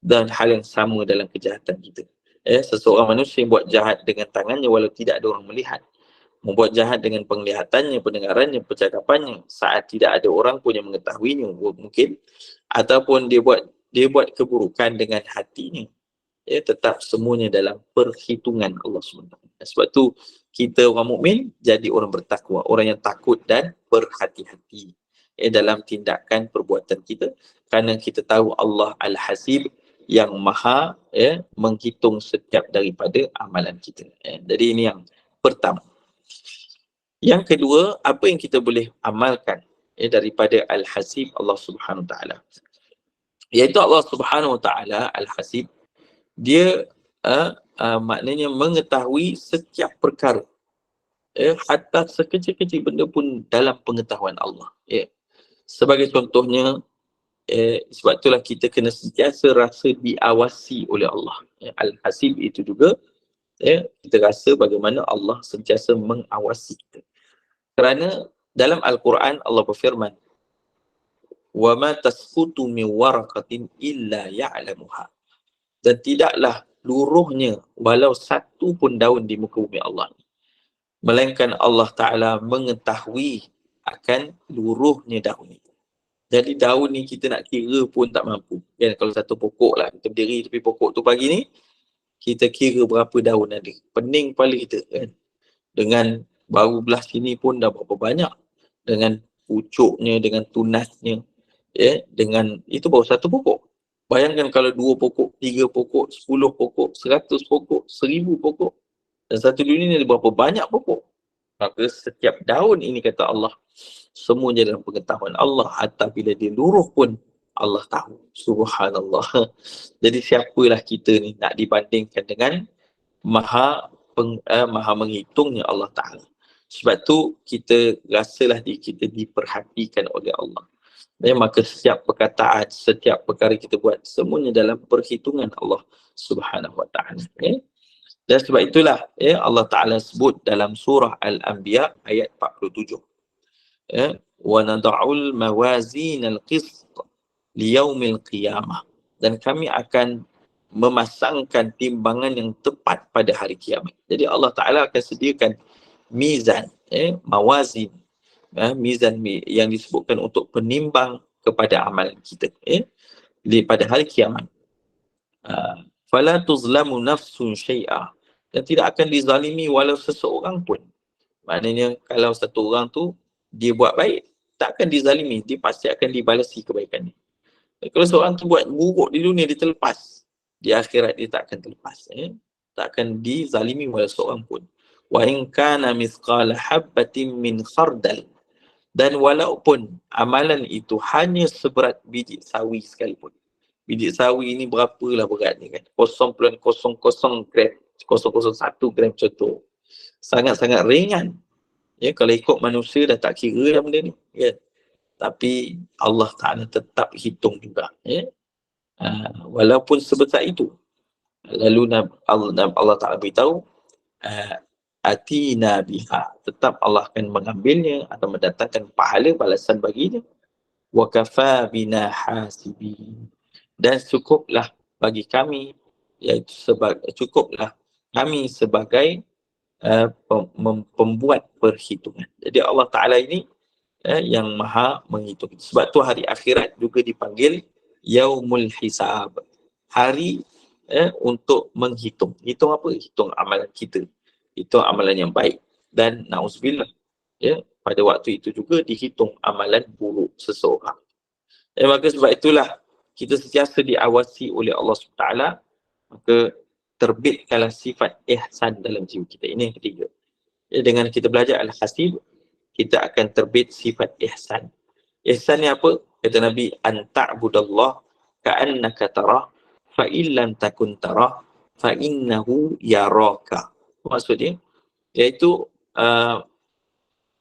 [SPEAKER 1] Dan hal yang sama dalam kejahatan kita. Ya, seseorang manusia yang buat jahat dengan tangannya walau tidak ada orang melihat, membuat jahat dengan penglihatannya, pendengarannya, percakapannya saat tidak ada orang pun yang mengetahuinya mungkin, ataupun dia buat keburukan dengan hatinya, ya, tetap semuanya dalam perhitungan Allah SWT. Sebab tu kita orang mukmin jadi orang bertakwa, orang yang takut dan berhati-hati dalam tindakan perbuatan kita, kerana kita tahu Allah Al-Hasib yang maha menghitung setiap daripada amalan kita. Jadi ini yang pertama. Yang kedua, apa yang kita boleh amalkan daripada Al-Hasib Allah Subhanahu Wa Taala, iaitu Allah Subhanahu Wa Taala Al-Hasib, dia maknanya mengetahui setiap perkara, hatta sekecil-kecil benda pun dalam pengetahuan Allah. Sebagai contohnya, sebab itulah kita kena sentiasa rasa diawasi oleh Allah. Al-Hasib itu juga kita rasa bagaimana Allah sentiasa mengawasi kita. Kerana dalam Al-Quran Allah berfirman, وَمَا تَسْقُطُ مِنْ وَرَقَةٍ إِلَّا يَعْلَمُهَا. Dan tidaklah luruhnya walau satu pun daun di muka bumi Allah, melainkan Allah Ta'ala mengetahui akan luruhnya daun itu. Jadi daun ni kita nak kira pun tak mampu. Kan, kalau satu pokok lah, kita berdiri tepi pokok tu pagi ni, kita kira berapa daun ada. Pening kepala kita kan. Dengan baru belah sini pun dah berapa banyak. Dengan pucuknya, dengan tunasnya. Dengan itu baru satu pokok. Bayangkan kalau 2 pokok, 3 pokok, 10 pokok, 100 pokok, 1000 pokok. Dan satu dunia ni ada berapa banyak pokok. Maka setiap daun ini kata Allah, semuanya dalam pengetahuan Allah. Hatta bila dia luruh pun Allah tahu. Subhanallah. Jadi siapalah kita ni nak dibandingkan dengan maha menghitungnya Allah Ta'ala. Sebab tu kita rasalah kita diperhatikan oleh Allah. Maka setiap perkataan, setiap perkara kita buat, semuanya dalam perhitungan Allah Subhanahu Wa Ta'ala. Dan sebab itulah Allah Ta'ala sebut dalam surah Al-Anbiya ayat 47. وَنَضَعُ الْمَوَازِينَ الْقِسْطَ لِيَوْمِ الْقِيَامَةِ. Dan kami akan memasangkan timbangan yang tepat pada hari kiamat. Jadi Allah Ta'ala akan sediakan mizan, mawazin, mizan yang disebutkan untuk penimbang kepada amalan kita pada hari kiamat. Fala tuzlamu nafsun syai'a. Dan tidak akan dizalimi walau seseorang pun. Maknanya kalau satu orang tu dia buat baik, tak akan dizalimi, dia pasti akan dibalasi kebaikan dia. Kalau seorang tu buat buruk di dunia, dia terlepas, di akhirat dia tak akan terlepas. Tak akan dizalimi walau seorang pun. Wa in kana mithqala habbatin min khardal. Dan walaupun amalan itu hanya seberat biji sawi sekalipun. biji sawi ni berapalah beratnya kan, 0.00 gram, 001 gram contoh. Sangat-sangat ringan. Ya, kalau ikut manusia dah tak kira dah benda ni. Ya. Tapi Allah Ta'ala tetap hitung juga. Ya. Walaupun sebesar itu. Lalu Allah Ta'ala beritahu, atina biha. Tetap Allah akan mengambilnya atau mendatangkan pahala balasan baginya. Wa kafa bina hasibin. Dan cukuplah bagi kami, iaitu cukuplah kami sebagai pembuat perhitungan. Jadi Allah Ta'ala ini yang maha menghitung. Sebab tu hari akhirat juga dipanggil Yaumul Hisab. Hari untuk menghitung. Hitung apa? Hitung amalan kita. Hitung amalan yang baik. Dan na'udzubillah, pada waktu itu juga dihitung amalan buruk seseorang. Maka sebab itulah kita sentiasa diawasi oleh Allah SWT. Maka terbitkanlah sifat ihsan dalam jiwa kita. Ini yang ketiga. Dengan kita belajar Al-Hasib, kita akan terbit sifat ihsan. Ihsan ni apa? Kata Nabi, anta'budallah ka'annaka tarah fa illam takun tarah fa innahu yaraka. Maksudnya, iaitu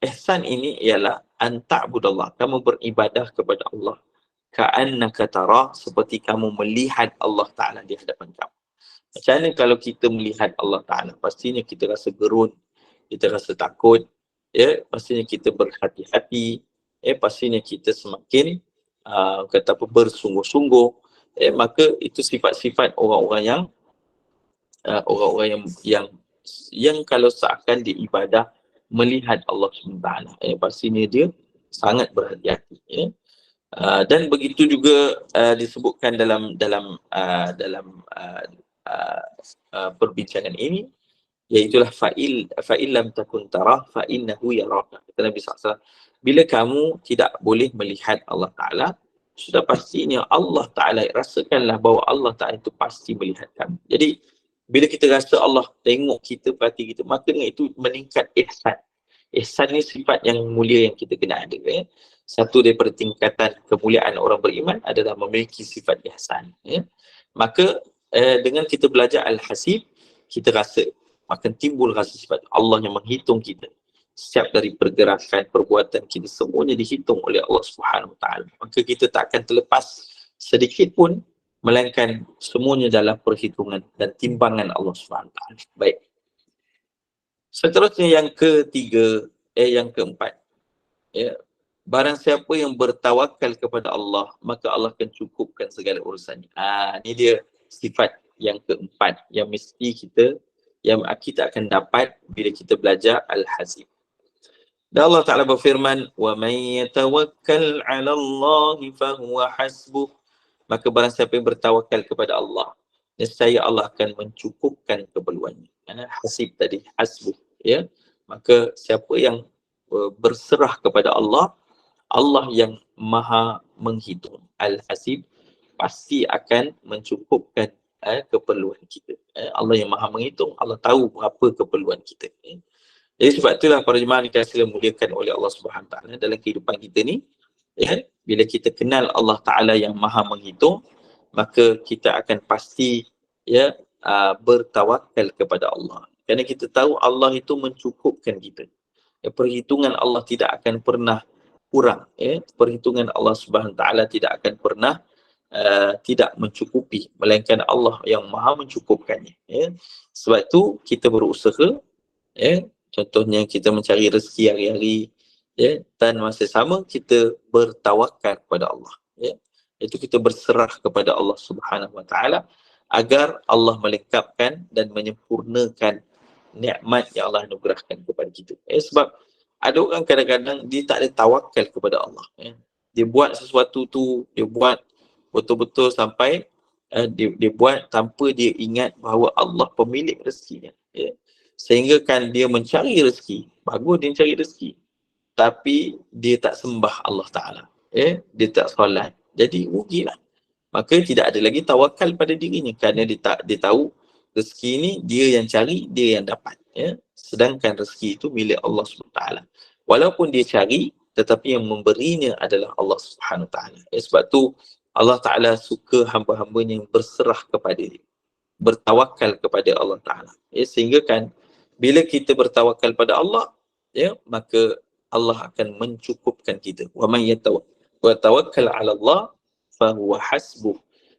[SPEAKER 1] ihsan ini ialah anta'budallah, kamu beribadah kepada Allah ka'annaka tarah, seperti kamu melihat Allah Ta'ala di hadapan kamu. Macam mana kalau kita melihat Allah Ta'ala? Pastinya kita rasa gerun, kita rasa takut, pastinya kita berhati-hati, pastinya kita semakin kata apa, bersungguh-sungguh. Maka itu sifat-sifat orang-orang yang kalau seakan dia ibadah melihat Allah SWT, pastinya dia sangat berhati-hati. Dan begitu juga disebutkan dalam perbincangan ini, iaitulah fa'il lam takun tarah fa innahu yaraka. Kata Nabi SAW, bila kamu tidak boleh melihat Allah Ta'ala, sudah pastinya Allah Ta'ala, rasakanlah bahawa Allah Ta'ala itu pasti melihat kamu. Jadi bila kita rasa Allah tengok kita, perhati kita, maka dengan itu meningkat ihsan. Ihsan ni sifat yang mulia yang kita kena ada. Satu daripada tingkatan kemuliaan orang beriman adalah memiliki sifat ihsan. Maka dengan kita belajar Al-Hasib, kita rasa, akan timbul rasa sifat Allah yang menghitung kita. Setiap dari pergerakan, perbuatan kita, semuanya dihitung oleh Allah Subhanahu Wa Taala. Maka kita tak akan terlepas sedikit pun, melainkan semuanya dalam perhitungan dan timbangan Allah Subhanahu Wa Taala. Baik. Seterusnya yang ketiga, yang keempat. Barang siapa yang bertawakal kepada Allah, maka Allah akan cukupkan segala urusannya. Ini dia sifat yang keempat yang mesti kita akan dapat bila kita belajar Al-Hasib. Dan Allah Ta'ala berfirman, وَمَنْ يَتَوَكَّلْ عَلَى اللَّهِ فَهُوَ حَسْبُهُ. Maka barang siapa yang bertawakal kepada Allah, nescaya Allah akan mencukupkan keperluannya. Hasib tadi, hasbuh. Maka siapa yang berserah kepada Allah, Allah yang maha menghitung. Al-Hasib pasti akan mencukupkan keperluan kita. Allah yang maha menghitung, Allah tahu berapa keperluan kita. Jadi sebab itulah para jemaah dikasihi muliakan oleh Allah Subhanahu Wa Taala dalam kehidupan kita ni, bila kita kenal Allah Taala yang maha menghitung, maka kita akan pasti bertawakal kepada Allah. Kerana kita tahu Allah itu mencukupkan kita. Perhitungan Allah tidak akan pernah kurang. Perhitungan Allah Subhanahu Wa Taala tidak akan pernah tidak mencukupi, melainkan Allah yang maha mencukupkannya. Sebab itu kita berusaha, contohnya kita mencari rezeki hari-hari, dan masa sama kita bertawakal kepada Allah. Itu kita berserah kepada Allah Subhanahu Wa Taala agar Allah melengkapkan dan menyempurnakan nikmat yang Allah anugerahkan kepada kita. Sebab ada orang kadang-kadang dia tak ada tawakal kepada Allah. Dia buat sesuatu tu, dia buat betul-betul sampai dia buat tanpa dia ingat bahawa Allah pemilik rezekinya. Sehingga kan dia mencari rezeki, bagus dia mencari rezeki, tapi dia tak sembah Allah Ta'ala. Dia tak solat, jadi rugilah. Maka tidak ada lagi tawakal pada dirinya, kerana dia tahu rezeki ini dia yang cari, dia yang dapat. Sedangkan rezeki itu milik Allah SWT. Walaupun dia cari, tetapi yang memberinya adalah Allah Subhanahu Wa Taala. Sebab tu Allah Ta'ala suka hamba-hambanya yang berserah kepada dia, bertawakal kepada Allah Ta'ala. Sehingga kan bila kita bertawakal pada Allah, maka Allah akan mencukupkan kita. Wa man yatawakkal 'ala Allah fa huwa hasbuh.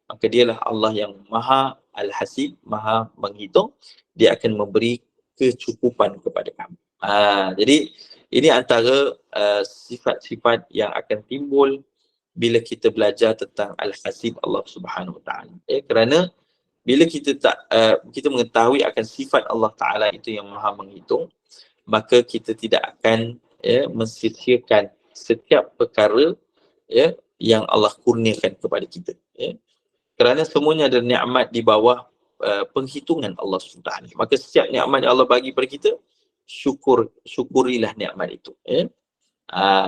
[SPEAKER 1] Maka dialah Allah yang Maha Al-Hasib, Maha menghitung, dia akan memberi kecukupan kepada kamu. Jadi ini antara sifat-sifat yang akan timbul bila kita belajar tentang Al-Hasib Allah Subhanahu Wa Taala. Kerana bila kita kita mengetahui akan sifat Allah Taala itu yang Maha menghitung, maka kita tidak akan mensia-siakan setiap perkara yang Allah kurniakan kepada kita. Kerana semuanya adalah nikmat di bawah penghitungan Allah SWT. Maka setiap nikmat yang Allah bagi pada kita, syukurilah nikmat itu.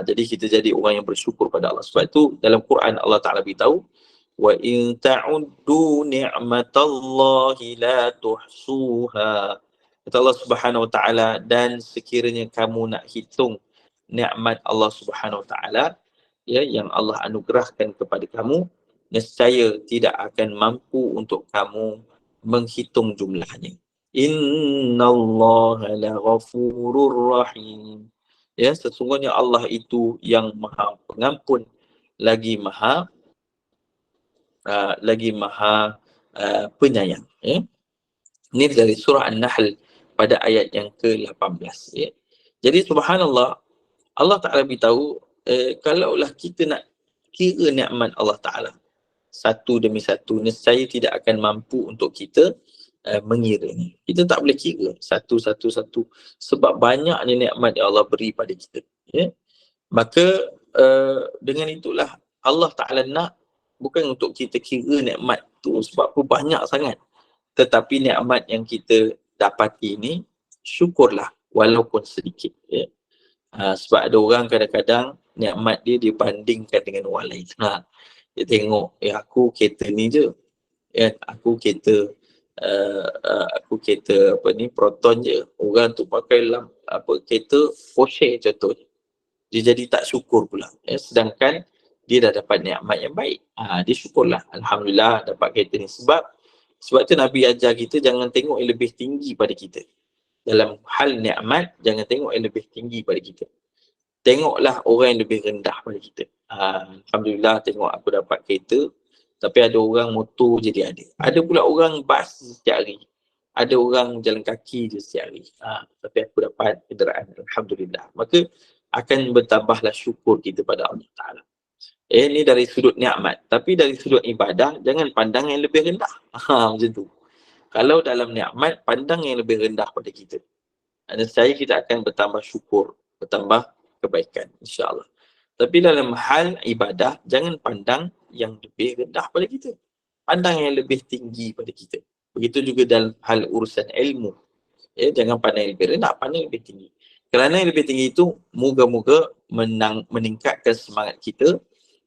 [SPEAKER 1] Jadi kita jadi orang yang bersyukur pada Allah. Sebab itu dalam Quran Allah Ta'ala beritahu, wa in ta'uddu ni'matallahi la tuhsuha. Kata Allah Subhanahu Wa Ta'ala, dan sekiranya kamu nak hitung nikmat Allah Subhanahu Wa Ta'ala yang Allah anugerahkan kepada kamu, nescaya tidak akan mampu untuk kamu menghitung jumlahnya. Innallaha la ghafurur rahim. Sesungguhnya Allah itu yang Maha Pengampun, lagi Maha Penyayang. Ini dari surah An-Nahl pada ayat yang ke-18. Jadi subhanallah, Allah Ta'ala beritahu, kalaulah kita nak kira nikmat Allah Ta'ala satu demi satu, nescaya tidak akan mampu untuk kita mengiranya. Kita tak boleh kira satu-satu sebab banyaknya nikmat yang Allah beri pada kita. Maka dengan itulah Allah Ta'ala nak bukan untuk kita kira nikmat tu sebab apa banyak sangat, tetapi nikmat yang kita dapati ini syukurlah walaupun sedikit. Sebab ada orang kadang-kadang nikmat dia dibandingkan dengan orang lain. Dia tengok, aku kereta ni je, aku kereta Proton je, orang tu pakai kereta Porsche contohnya. Dia jadi tak syukur pula. Sedangkan dia dah dapat nikmat yang baik. Dia syukurlah, alhamdulillah dapat kereta ni. Sebab tu Nabi ajar kita jangan tengok yang lebih tinggi pada kita. Dalam hal nikmat, jangan tengok yang lebih tinggi pada kita. Tengoklah orang yang lebih rendah pada kita. Alhamdulillah tengok aku dapat kereta, tapi ada orang motor je dia ada. Ada pula orang bas setiap hari. Ada orang jalan kaki je setiap hari. Tapi aku dapat kenderaan. Alhamdulillah. Maka akan bertambahlah syukur kita pada Allah Ta'ala. Ini dari sudut nikmat. Tapi dari sudut ibadah, jangan pandang yang lebih rendah. Macam tu. Kalau dalam nikmat, pandang yang lebih rendah pada kita. Nescaya kita akan bertambah syukur, bertambah kebaikan, insyaAllah. Tapi dalam hal ibadah, jangan pandang yang lebih rendah pada kita. Pandang yang lebih tinggi pada kita. Begitu juga dalam hal urusan ilmu. Jangan pandang yang lebih rendah, pandang yang lebih tinggi. Kerana yang lebih tinggi itu, moga-moga meningkatkan semangat kita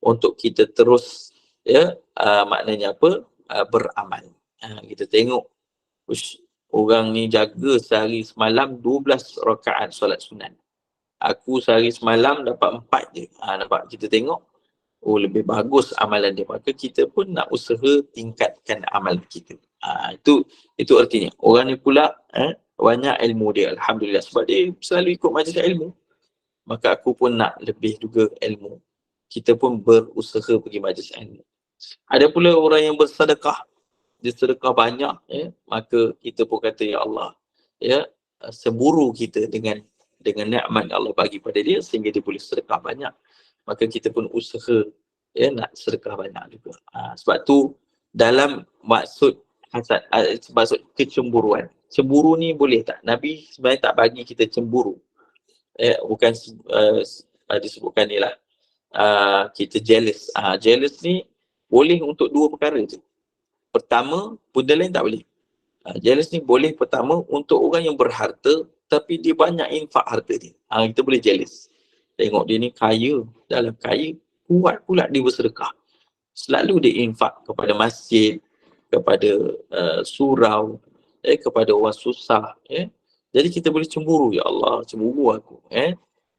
[SPEAKER 1] untuk kita terus, maknanya apa? Beramal. Kita tengok, orang ni jaga sehari semalam 12 rakaat solat sunat. Aku sehari semalam dapat 4 je. Nampak? Kita tengok, lebih bagus amalan dia. Maka kita pun nak usaha tingkatkan amalan kita. Itu artinya. Orang ni pula banyak ilmu dia. Alhamdulillah. Sebab dia selalu ikut majlis ilmu. Maka aku pun nak lebih juga ilmu. Kita pun berusaha pergi majlis ilmu. Ada pula orang yang bersedekah. Dia sedekah banyak. Maka kita pun kata, ya Allah, semburu kita dengan nikmat Allah bagi pada dia sehingga dia boleh sedekah banyak. Maka kita pun usaha nak sedekah banyak juga. Sebab tu dalam maksud hasad, maksud kecemburuan. Cemburu ni boleh tak? Nabi sebenarnya tak bagi kita cemburu. Bukan disebutkan ni lah. Kita jealous. Jealous ni boleh untuk dua perkara je. Pertama, benda lain tak boleh. Jealous ni boleh pertama untuk orang yang berharta tapi dia banyak infak harta dia. Kita boleh jealous. Tengok dia ni kaya, dalam kaya, kuat pula dia bersedekah. Selalu dia infak kepada masjid, kepada surau, kepada orang susah. Jadi kita boleh cemburu, ya Allah, cemburu aku.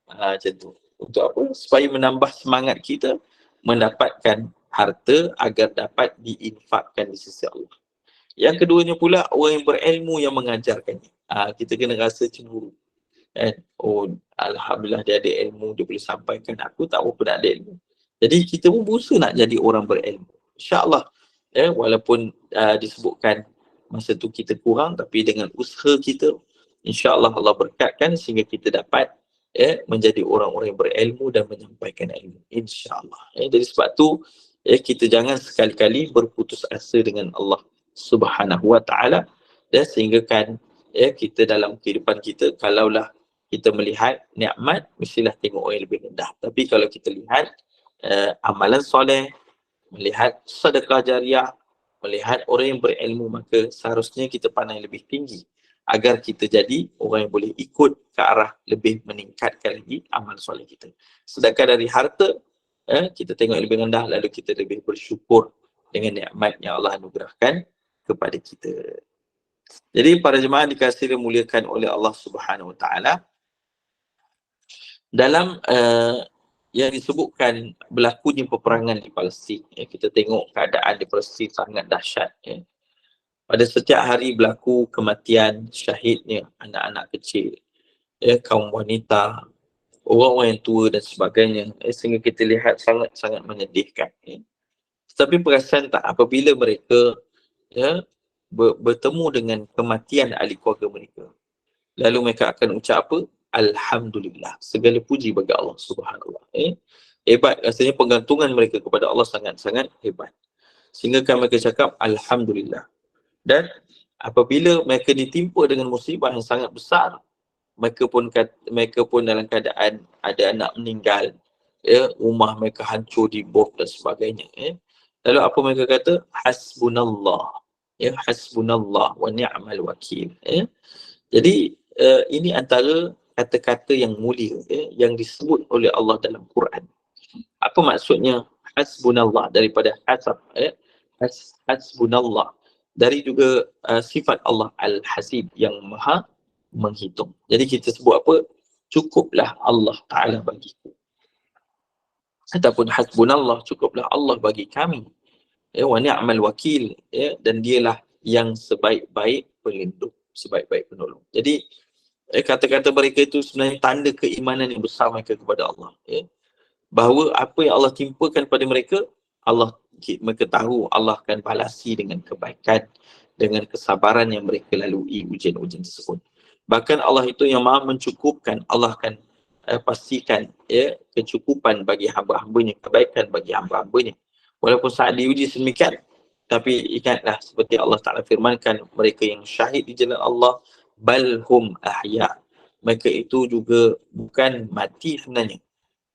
[SPEAKER 1] Macam tu. Untuk apa? Supaya menambah semangat kita mendapatkan harta agar dapat diinfakkan di sisi Allah. Yang keduanya pula, orang yang berilmu yang mengajarkannya. Kita kena rasa cemburu. Kan? Oh, Alhamdulillah dia ada ilmu, dia boleh sampaikan. Aku tak apa nak ada ilmu. Jadi kita pun berusaha nak jadi orang berilmu. InsyaAllah. Walaupun disebutkan masa tu kita kurang, tapi dengan usaha kita, InsyaAllah Allah berkatkan sehingga kita dapat menjadi orang-orang yang berilmu dan menyampaikan ilmu. InsyaAllah. Jadi sebab tu, kita jangan sekali-kali berputus asa dengan Allah Subhanahu wa ta'ala, sehingga kan kita dalam kehidupan kita, kalaulah kita melihat nikmat, mestilah tengok orang yang lebih rendah. Tapi kalau kita lihat amalan soleh, melihat sedekah jariah, melihat orang yang berilmu, maka seharusnya kita pandang lebih tinggi agar kita jadi orang yang boleh ikut ke arah lebih meningkatkan lagi amal soleh kita. Sedangkan dari harta, kita tengok lebih rendah, lalu kita lebih bersyukur dengan nikmat yang Allah anugerahkan kepada kita. Jadi para jemaah dikasihi dan dimuliakan oleh Allah Subhanahu wa ta'ala, dalam yang disebutkan berlakunya peperangan di Palestin, kita tengok keadaan di Palestin sangat dahsyat. Pada setiap hari berlaku kematian syahidnya anak-anak kecil, kaum wanita, orang-orang yang tua dan sebagainya, sehingga kita lihat sangat-sangat menyedihkan. Tetapi perasan tak apabila mereka bertemu dengan kematian ahli keluarga mereka, lalu mereka akan ucap apa? Alhamdulillah, segala puji bagi Allah Subhanahu wa ta'ala. Hebat, rasanya penggantungan mereka kepada Allah sangat-sangat hebat, sehingga kan mereka cakap Alhamdulillah. Dan apabila mereka ditimpa dengan musibah yang sangat besar, mereka pun dalam keadaan ada anak meninggal, rumah mereka hancur, dibom dan sebagainya. Lalu apa mereka kata? Hasbunallah, hasbunallah wa ni'mal wakil. Jadi ini antara kata-kata yang mulia yang disebut oleh Allah dalam Quran. Apa maksudnya hasbunallah? Daripada hasab, hasbunallah, dari juga sifat Allah Al-Hasib, yang maha menghitung. Jadi kita sebut apa? Cukuplah Allah Ta'ala bagiku. Ataupun hasbunallah, cukuplah Allah bagi kami. Wa ni'mal wakil, dan dialah yang sebaik-baik pelindung, sebaik-baik penolong. Jadi kata-kata mereka itu sebenarnya tanda keimanan yang besar mereka kepada Allah. Bahawa apa yang Allah timpakan pada mereka, mereka tahu Allah akan balasi dengan kebaikan, dengan kesabaran yang mereka lalui ujian-ujian tersebut. Bahkan Allah itu yang maha mencukupkan. Allah akan pastikan kecukupan bagi hamba-hambanya, kebaikan bagi hamba-hambanya. Walaupun saat diuji sedemikian, tapi ingatlah seperti Allah Ta'ala firmankan, mereka yang syahid di jalan Allah, balhum ahya, mereka itu juga bukan mati sebenarnya,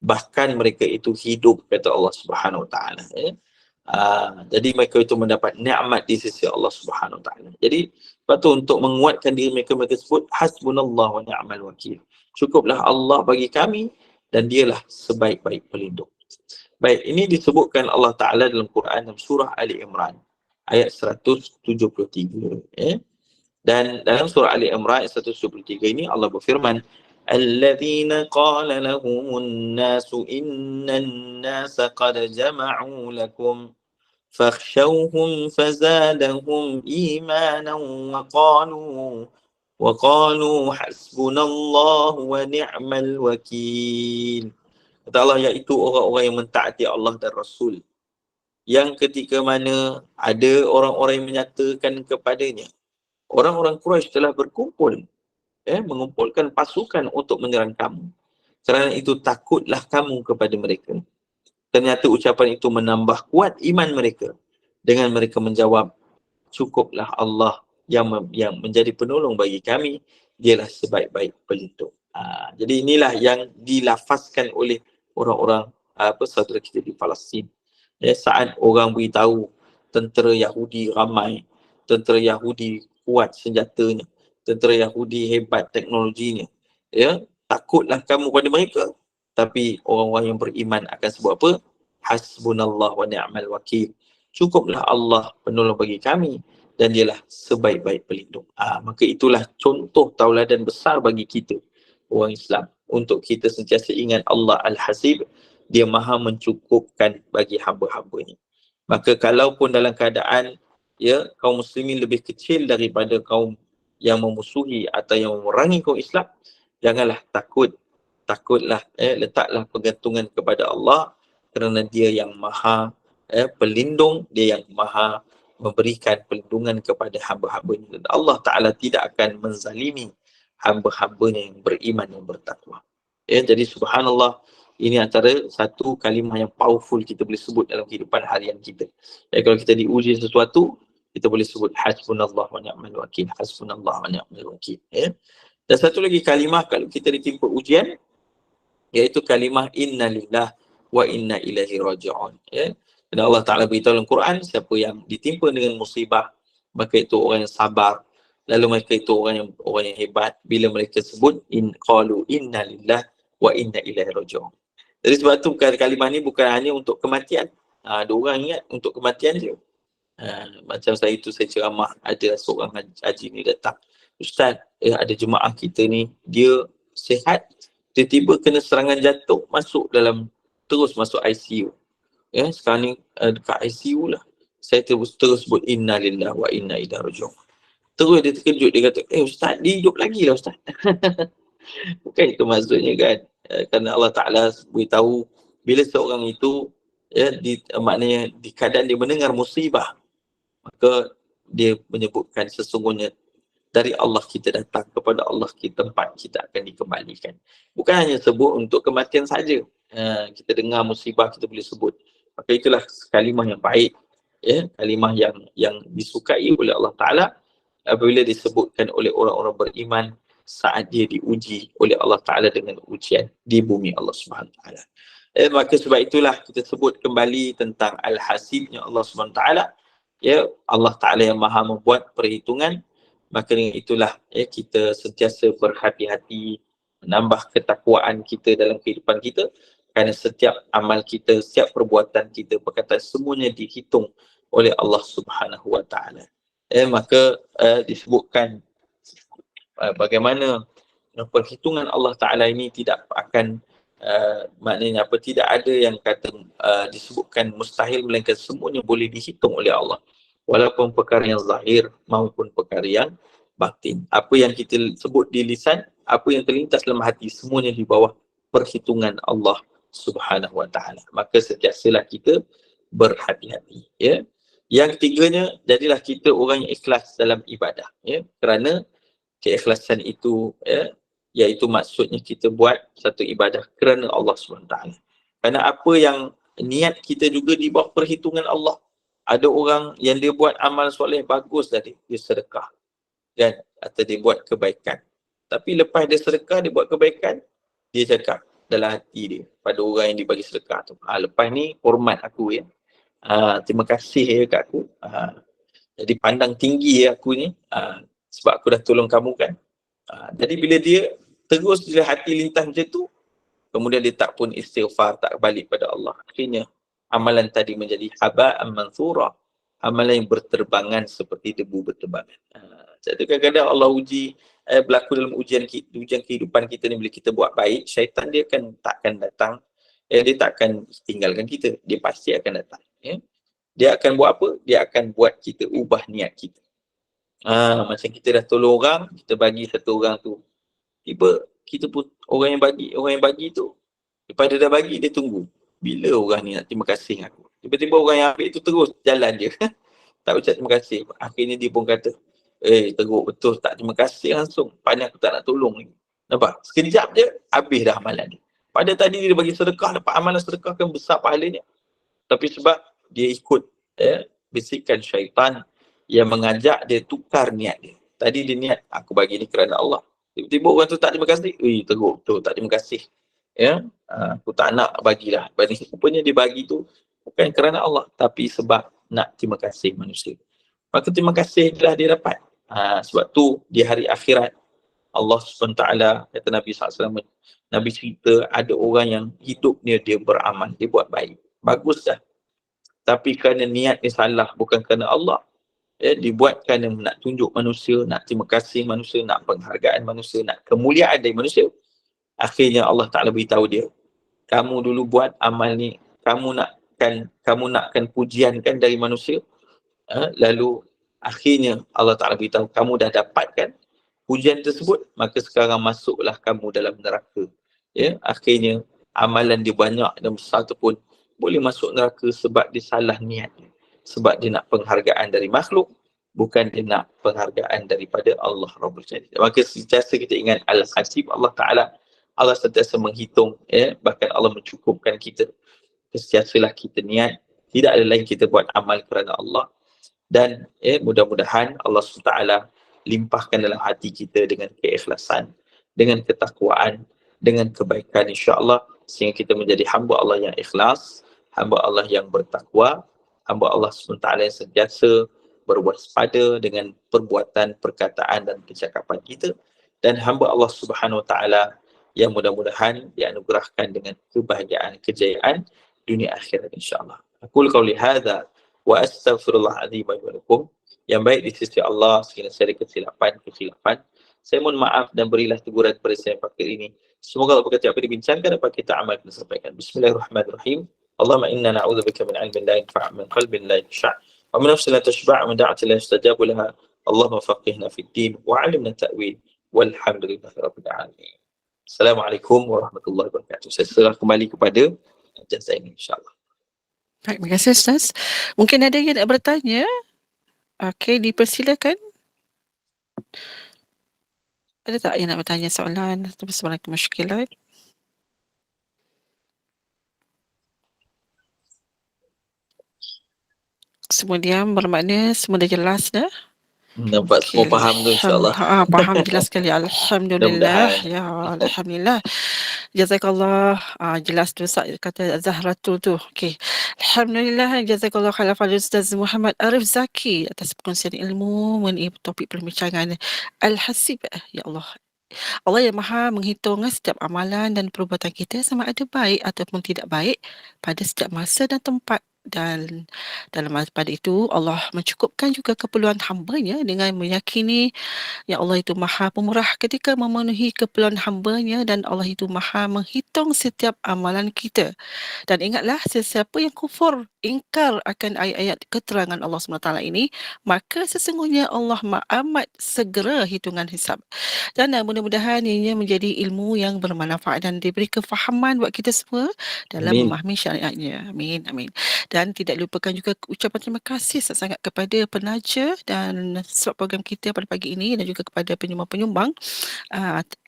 [SPEAKER 1] bahkan mereka itu hidup, kata Allah Subhanahu Wa Ta'ala. Jadi mereka itu mendapat nikmat di sisi Allah Subhanahu Wa Ta'ala. Jadi sebab tu untuk menguatkan diri mereka, mereka sebut hasbunallah wa ni'mal wakil, cukuplah Allah bagi kami dan dialah sebaik-baik pelindung. Baik, ini disebutkan Allah Ta'ala dalam Quran, dalam surah Ali Imran ayat 173. Dan dalam surah Ali Imran ayat 173 ini Allah berfirman, alladzina qala lahumun nasu innan nasa qad jama'u lakum fakhshawhum fazadahum imanan wa qalu hasbunallahu wa ni'mal wakil. Kata Allah, iaitu orang-orang yang mentaati Allah dan Rasul, yang ketika mana ada orang-orang yang menyatakan kepadanya, orang-orang Quraisy telah berkumpul, mengumpulkan pasukan untuk menyerang kamu. Kerana itu takutlah kamu kepada mereka. Ternyata ucapan itu menambah kuat iman mereka, dengan mereka menjawab, cukuplah Allah yang menjadi penolong bagi kami, dialah sebaik-baik pelindung. Jadi inilah yang dilafazkan oleh orang-orang saudara kita di Palestin. Saat orang beritahu tentera Yahudi ramai, tentera Yahudi kuat senjatanya, tentera Yahudi hebat teknologinya, takutlah kamu pada mereka. Tapi orang-orang yang beriman akan sebut apa? Hasbunallah wa ni'mal wakil, cukuplah Allah penolong bagi kami dan dialah sebaik-baik pelindung. Maka itulah contoh tauladan besar bagi kita orang Islam, untuk kita sentiasa ingat Allah Al-Hasib, dia maha mencukupkan bagi hamba-hambanya. Maka kalaupun dalam keadaan kaum muslimin lebih kecil daripada kaum yang memusuhi atau yang memerangi kaum Islam, janganlah takutlah letaklah pergantungan kepada Allah, kerana dia yang maha pelindung, dia yang maha memberikan perlindungan kepada hamba-hambanya, dan Allah Ta'ala tidak akan menzalimi hamba-hambanya yang beriman dan bertakwa. Jadi subhanallah, ini antara satu kalimah yang powerful kita boleh sebut dalam kehidupan harian kita. Kalau kita diuji sesuatu, kita boleh sebut hasbunallah wa ni'mal wakil, hasbunallah wa ni'mal wakil. Dan satu lagi kalimah kalau kita ditimpa ujian, iaitu kalimah inna lillah wa inna ilaihi raji'un. Dan Allah Ta'ala beritahu dalam Quran, siapa yang ditimpa dengan musibah, maka itu orang yang sabar. Lalu mereka itu orang yang hebat bila mereka sebut qalu inna lillah wa inna ilaihi raji'un. Jadi sebab tu kalimah ni bukan hanya untuk kematian. Ada orang ingat untuk kematian je. Macam saya ceramah, ada seorang haji ni datang, Ustaz, ada jemaah kita ni, dia sihat, tiba-tiba kena serangan jantung, terus masuk ICU. Sekarang ni dekat ICU lah. Saya terus sebut inna lillah wa inna ilaihi raji'un. Terus dia terkejut, dia kata, Ustaz, dia hidup lagi lah Ustaz. Bukan itu maksudnya kan. Kerana Allah Ta'ala beritahu bila seorang itu maknanya di keadaan dia mendengar musibah, maka dia menyebutkan sesungguhnya dari Allah kita datang, kepada Allah kita tempat kita akan dikembalikan. Bukan hanya sebut untuk kematian saja. Kita dengar musibah kita boleh sebut. Maka itulah kalimah yang baik, kalimah yang disukai oleh Allah Ta'ala apabila disebutkan oleh orang-orang beriman saat dia diuji oleh Allah Ta'ala dengan ujian di bumi Allah Subhanahu Wa Ta'ala. Maka sebab itulah kita sebut kembali tentang Al-Hasibnya Allah Subhanahu Wa Ta'ala. Allah Ta'ala yang maha membuat perhitungan. Maka dengan itulah kita sentiasa berhati-hati, menambah ketakwaan kita dalam kehidupan kita, kerana setiap amal kita, setiap perbuatan kita, perkataan semuanya dihitung oleh Allah Subhanahu Wa Ta'ala. Maka disebutkan bagaimana perhitungan Allah Ta'ala ini tidak akan maknanya tidak ada yang kata disebutkan mustahil, melainkan semuanya boleh dihitung oleh Allah, walaupun perkara yang zahir maupun perkara yang batin. Apa yang kita sebut di lisan, apa yang terlintas dalam hati, semuanya di bawah perhitungan Allah Subhanahu Wa Ta'ala. Maka sentiasalah kita berhati-hati. Yang ketiganya, jadilah kita orang yang ikhlas dalam ibadah. Kerana keikhlasan itu iaitu maksudnya kita buat satu ibadah kerana Allah SWT. Kerana apa yang niat kita juga di bawah perhitungan Allah. Ada orang yang dia buat amal soleh bagus tadi, dia sedekah kan, atau dia buat kebaikan. Tapi lepas dia sedekah, dia buat kebaikan, dia cakap dalam hati dia pada orang yang dibagi sedekah tu, lepas ni hormat aku terima kasih kat aku, jadi pandang tinggi aku ni, sebab aku dah tolong kamu kan. Jadi bila dia terus dia hati lintas macam tu, kemudian dia tak pun istighfar, tak balik pada Allah, akhirnya amalan tadi menjadi haba'an mansura, amalan yang berterbangan seperti debu berterbangan. Jadi kadang-kadang Allah uji, berlaku dalam ujian kehidupan kita ni, bila kita buat baik, syaitan dia takkan datang, dia tak akan tinggalkan kita, dia pasti akan datang. Dia akan buat apa? Dia akan buat kita ubah niat kita. Macam kita dah tolong orang, kita bagi satu orang tu, tiba kita pun orang yang bagi tu, lepas dia dah bagi, dia tunggu bila orang ni nak terima kasih dengan aku. Tiba-tiba orang yang ambil tu terus jalan dia tak ucap terima kasih. Akhirnya dia pun kata, teruk betul, tak terima kasih langsung, pandai aku tak nak tolong lagi. Nampak? Sekejap je habis dah amalan dia. Pada tadi dia bagi sedekah, dapat amalan sedekah kan besar pahalanya. Tapi sebab dia ikut bisikan syaitan yang mengajak dia tukar niat dia. Tadi dia niat aku bagi ni kerana Allah. Tiba-tiba orang tu tak terima kasih. Teruk tu, tak terima kasih. Aku tak nak bagilah. Rupanya dia bagi tu bukan kerana Allah, tapi sebab nak terima kasih manusia. Maka terima kasih telah dia dapat. Sebab tu di hari akhirat Allah SWT, kata Nabi SAW, Nabi cerita ada orang yang hidupnya dia beramal, dia buat baik, bagus dah, tapi kerana niat dia salah, bukan kerana Allah, dibuat kerana nak tunjuk manusia, nak terima kasih manusia, nak penghargaan manusia, nak kemuliaan dari manusia. Akhirnya Allah Ta'ala beritahu dia, kamu dulu buat amal ni, kamu nakkan pujian kan dari manusia, lalu akhirnya Allah Ta'ala beritahu kamu dah dapatkan pujian tersebut, maka sekarang masuklah kamu dalam neraka. Ya, akhirnya amalan dia banyak dan besar tu pun boleh masuk neraka sebab dia salah niat, sebab dia nak penghargaan dari makhluk, bukan dia nak penghargaan daripada Allah Rabbul Jalil. Maka sentiasa kita ingat Al-Hasib Allah Ta'ala, Allah sentiasa menghitung, bahkan Allah mencukupkan kita. Sentiasalah kita niat, tidak ada lain kita buat amal kerana Allah, dan mudah-mudahan Allah SWT limpahkan dalam hati kita dengan keikhlasan, dengan ketakwaan, dengan kebaikan insya-Allah, sehingga kita menjadi hamba Allah yang ikhlas, hamba Allah yang bertakwa, hamba Allah SWT yang sentiasa berwaspada dengan perbuatan, perkataan dan kecakapan kita, dan hamba Allah Subhanahu Wa Taala yang mudah-mudahan dianugerahkan dengan kebahagiaan, kejayaan dunia akhirat insya-Allah. Aku qauli hadza wa astaghfirullahaladzim wa lakum. Yang baik di sisi Allah, sekiranya saya ada kesilapan, saya mohon maaf dan berilah teguran kepada saya pada ini. Semoga Allah berkati apa dibincangkan dapat kita amalkan dan sampaikan. Bismillahirrahmanirrahim. Allahumma inna na'udzubika min 'ilmin la yanfa' min qalbin la yakhsha' wa min nafsin la tashba' wa min da'atin la yustajabu laha. Allahumma faqihna fid din wa 'allimna ta'wil. Walhamdulillahi rabbil alamin. Assalamualaikum warahmatullahi wabarakatuh. Saya serah kembali kepada jasa ini insya-Allah.
[SPEAKER 2] Baik, terima kasih Ustaz. Mungkin ada yang nak bertanya? Okey, dipersilakan. Ada tak yang nak bertanya soalan atau soalan kemusykilat? Semua diam bermakna semua dah jelas dah.
[SPEAKER 1] Nampak semua faham tu insya-Allah.
[SPEAKER 2] Faham jelas sekali. Alhamdulillah. Ya, alhamdulillah. Jazakallah. Jelas tu Ustaz kata Zahratul tu. Okey. Alhamdulillah. Jazakallah khairan pada Ustaz Muhammad Arif Zaki atas perkongsian ilmu mengenai topik perbincangan Al-Hasib. Ya Allah. Allah yang maha menghitung setiap amalan dan perbuatan kita sama ada baik ataupun tidak baik pada setiap masa dan tempat. Dan dalam pada itu Allah mencukupkan juga keperluan hamba-Nya dengan meyakini yang Allah itu maha pemurah ketika memenuhi keperluan hamba-Nya, dan Allah itu maha menghitung setiap amalan kita. Dan ingatlah, sesiapa yang kufur, ingkar akan ayat-ayat keterangan Allah SWT ini, maka sesungguhnya Allah amat segera hitungan hisab. Dan mudah-mudahan ianya menjadi ilmu yang bermanfaat dan diberi kefahaman buat kita semua dalam memahami syariatnya. Amin. Amin. Dan tidak lupakan juga ucapan terima kasih sangat kepada penaja dan sebab program kita pada pagi ini, dan juga kepada penyumbang-penyumbang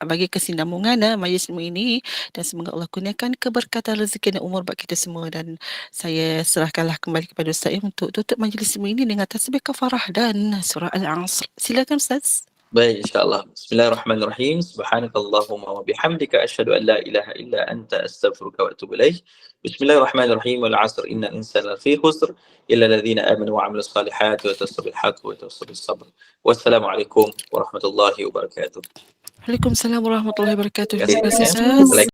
[SPEAKER 2] bagi kesinambungan majlis ilmu ini, dan semoga Allah kurniakan keberkatan rezeki dan umur buat kita semua. Dan saya serahkanlah kembali kepada Ustaz untuk tutup majlis ilmu ini dengan tasbih kafarah dan surah Al-Asr. Silakan Ustaz.
[SPEAKER 1] Baik, insyaAllah. Bismillahirrahmanirrahim. Subhanakallahumma wa bihamdika asyhadu an la ilaha illa anta astaghfiruka wa atubu ilaik. Bismillahirrahmanirrahim. Wal 'asr innal insana lafi khusr illa alladhina amanu wa 'amilus salihati wa tawassaw bil haqqi wa tawassaw bis sabr. Wassalamualaikum warahmatullahi wabarakatuh.
[SPEAKER 2] Waalaikumsalam warahmatullahi wabarakatuh.
[SPEAKER 1] Terima kasih.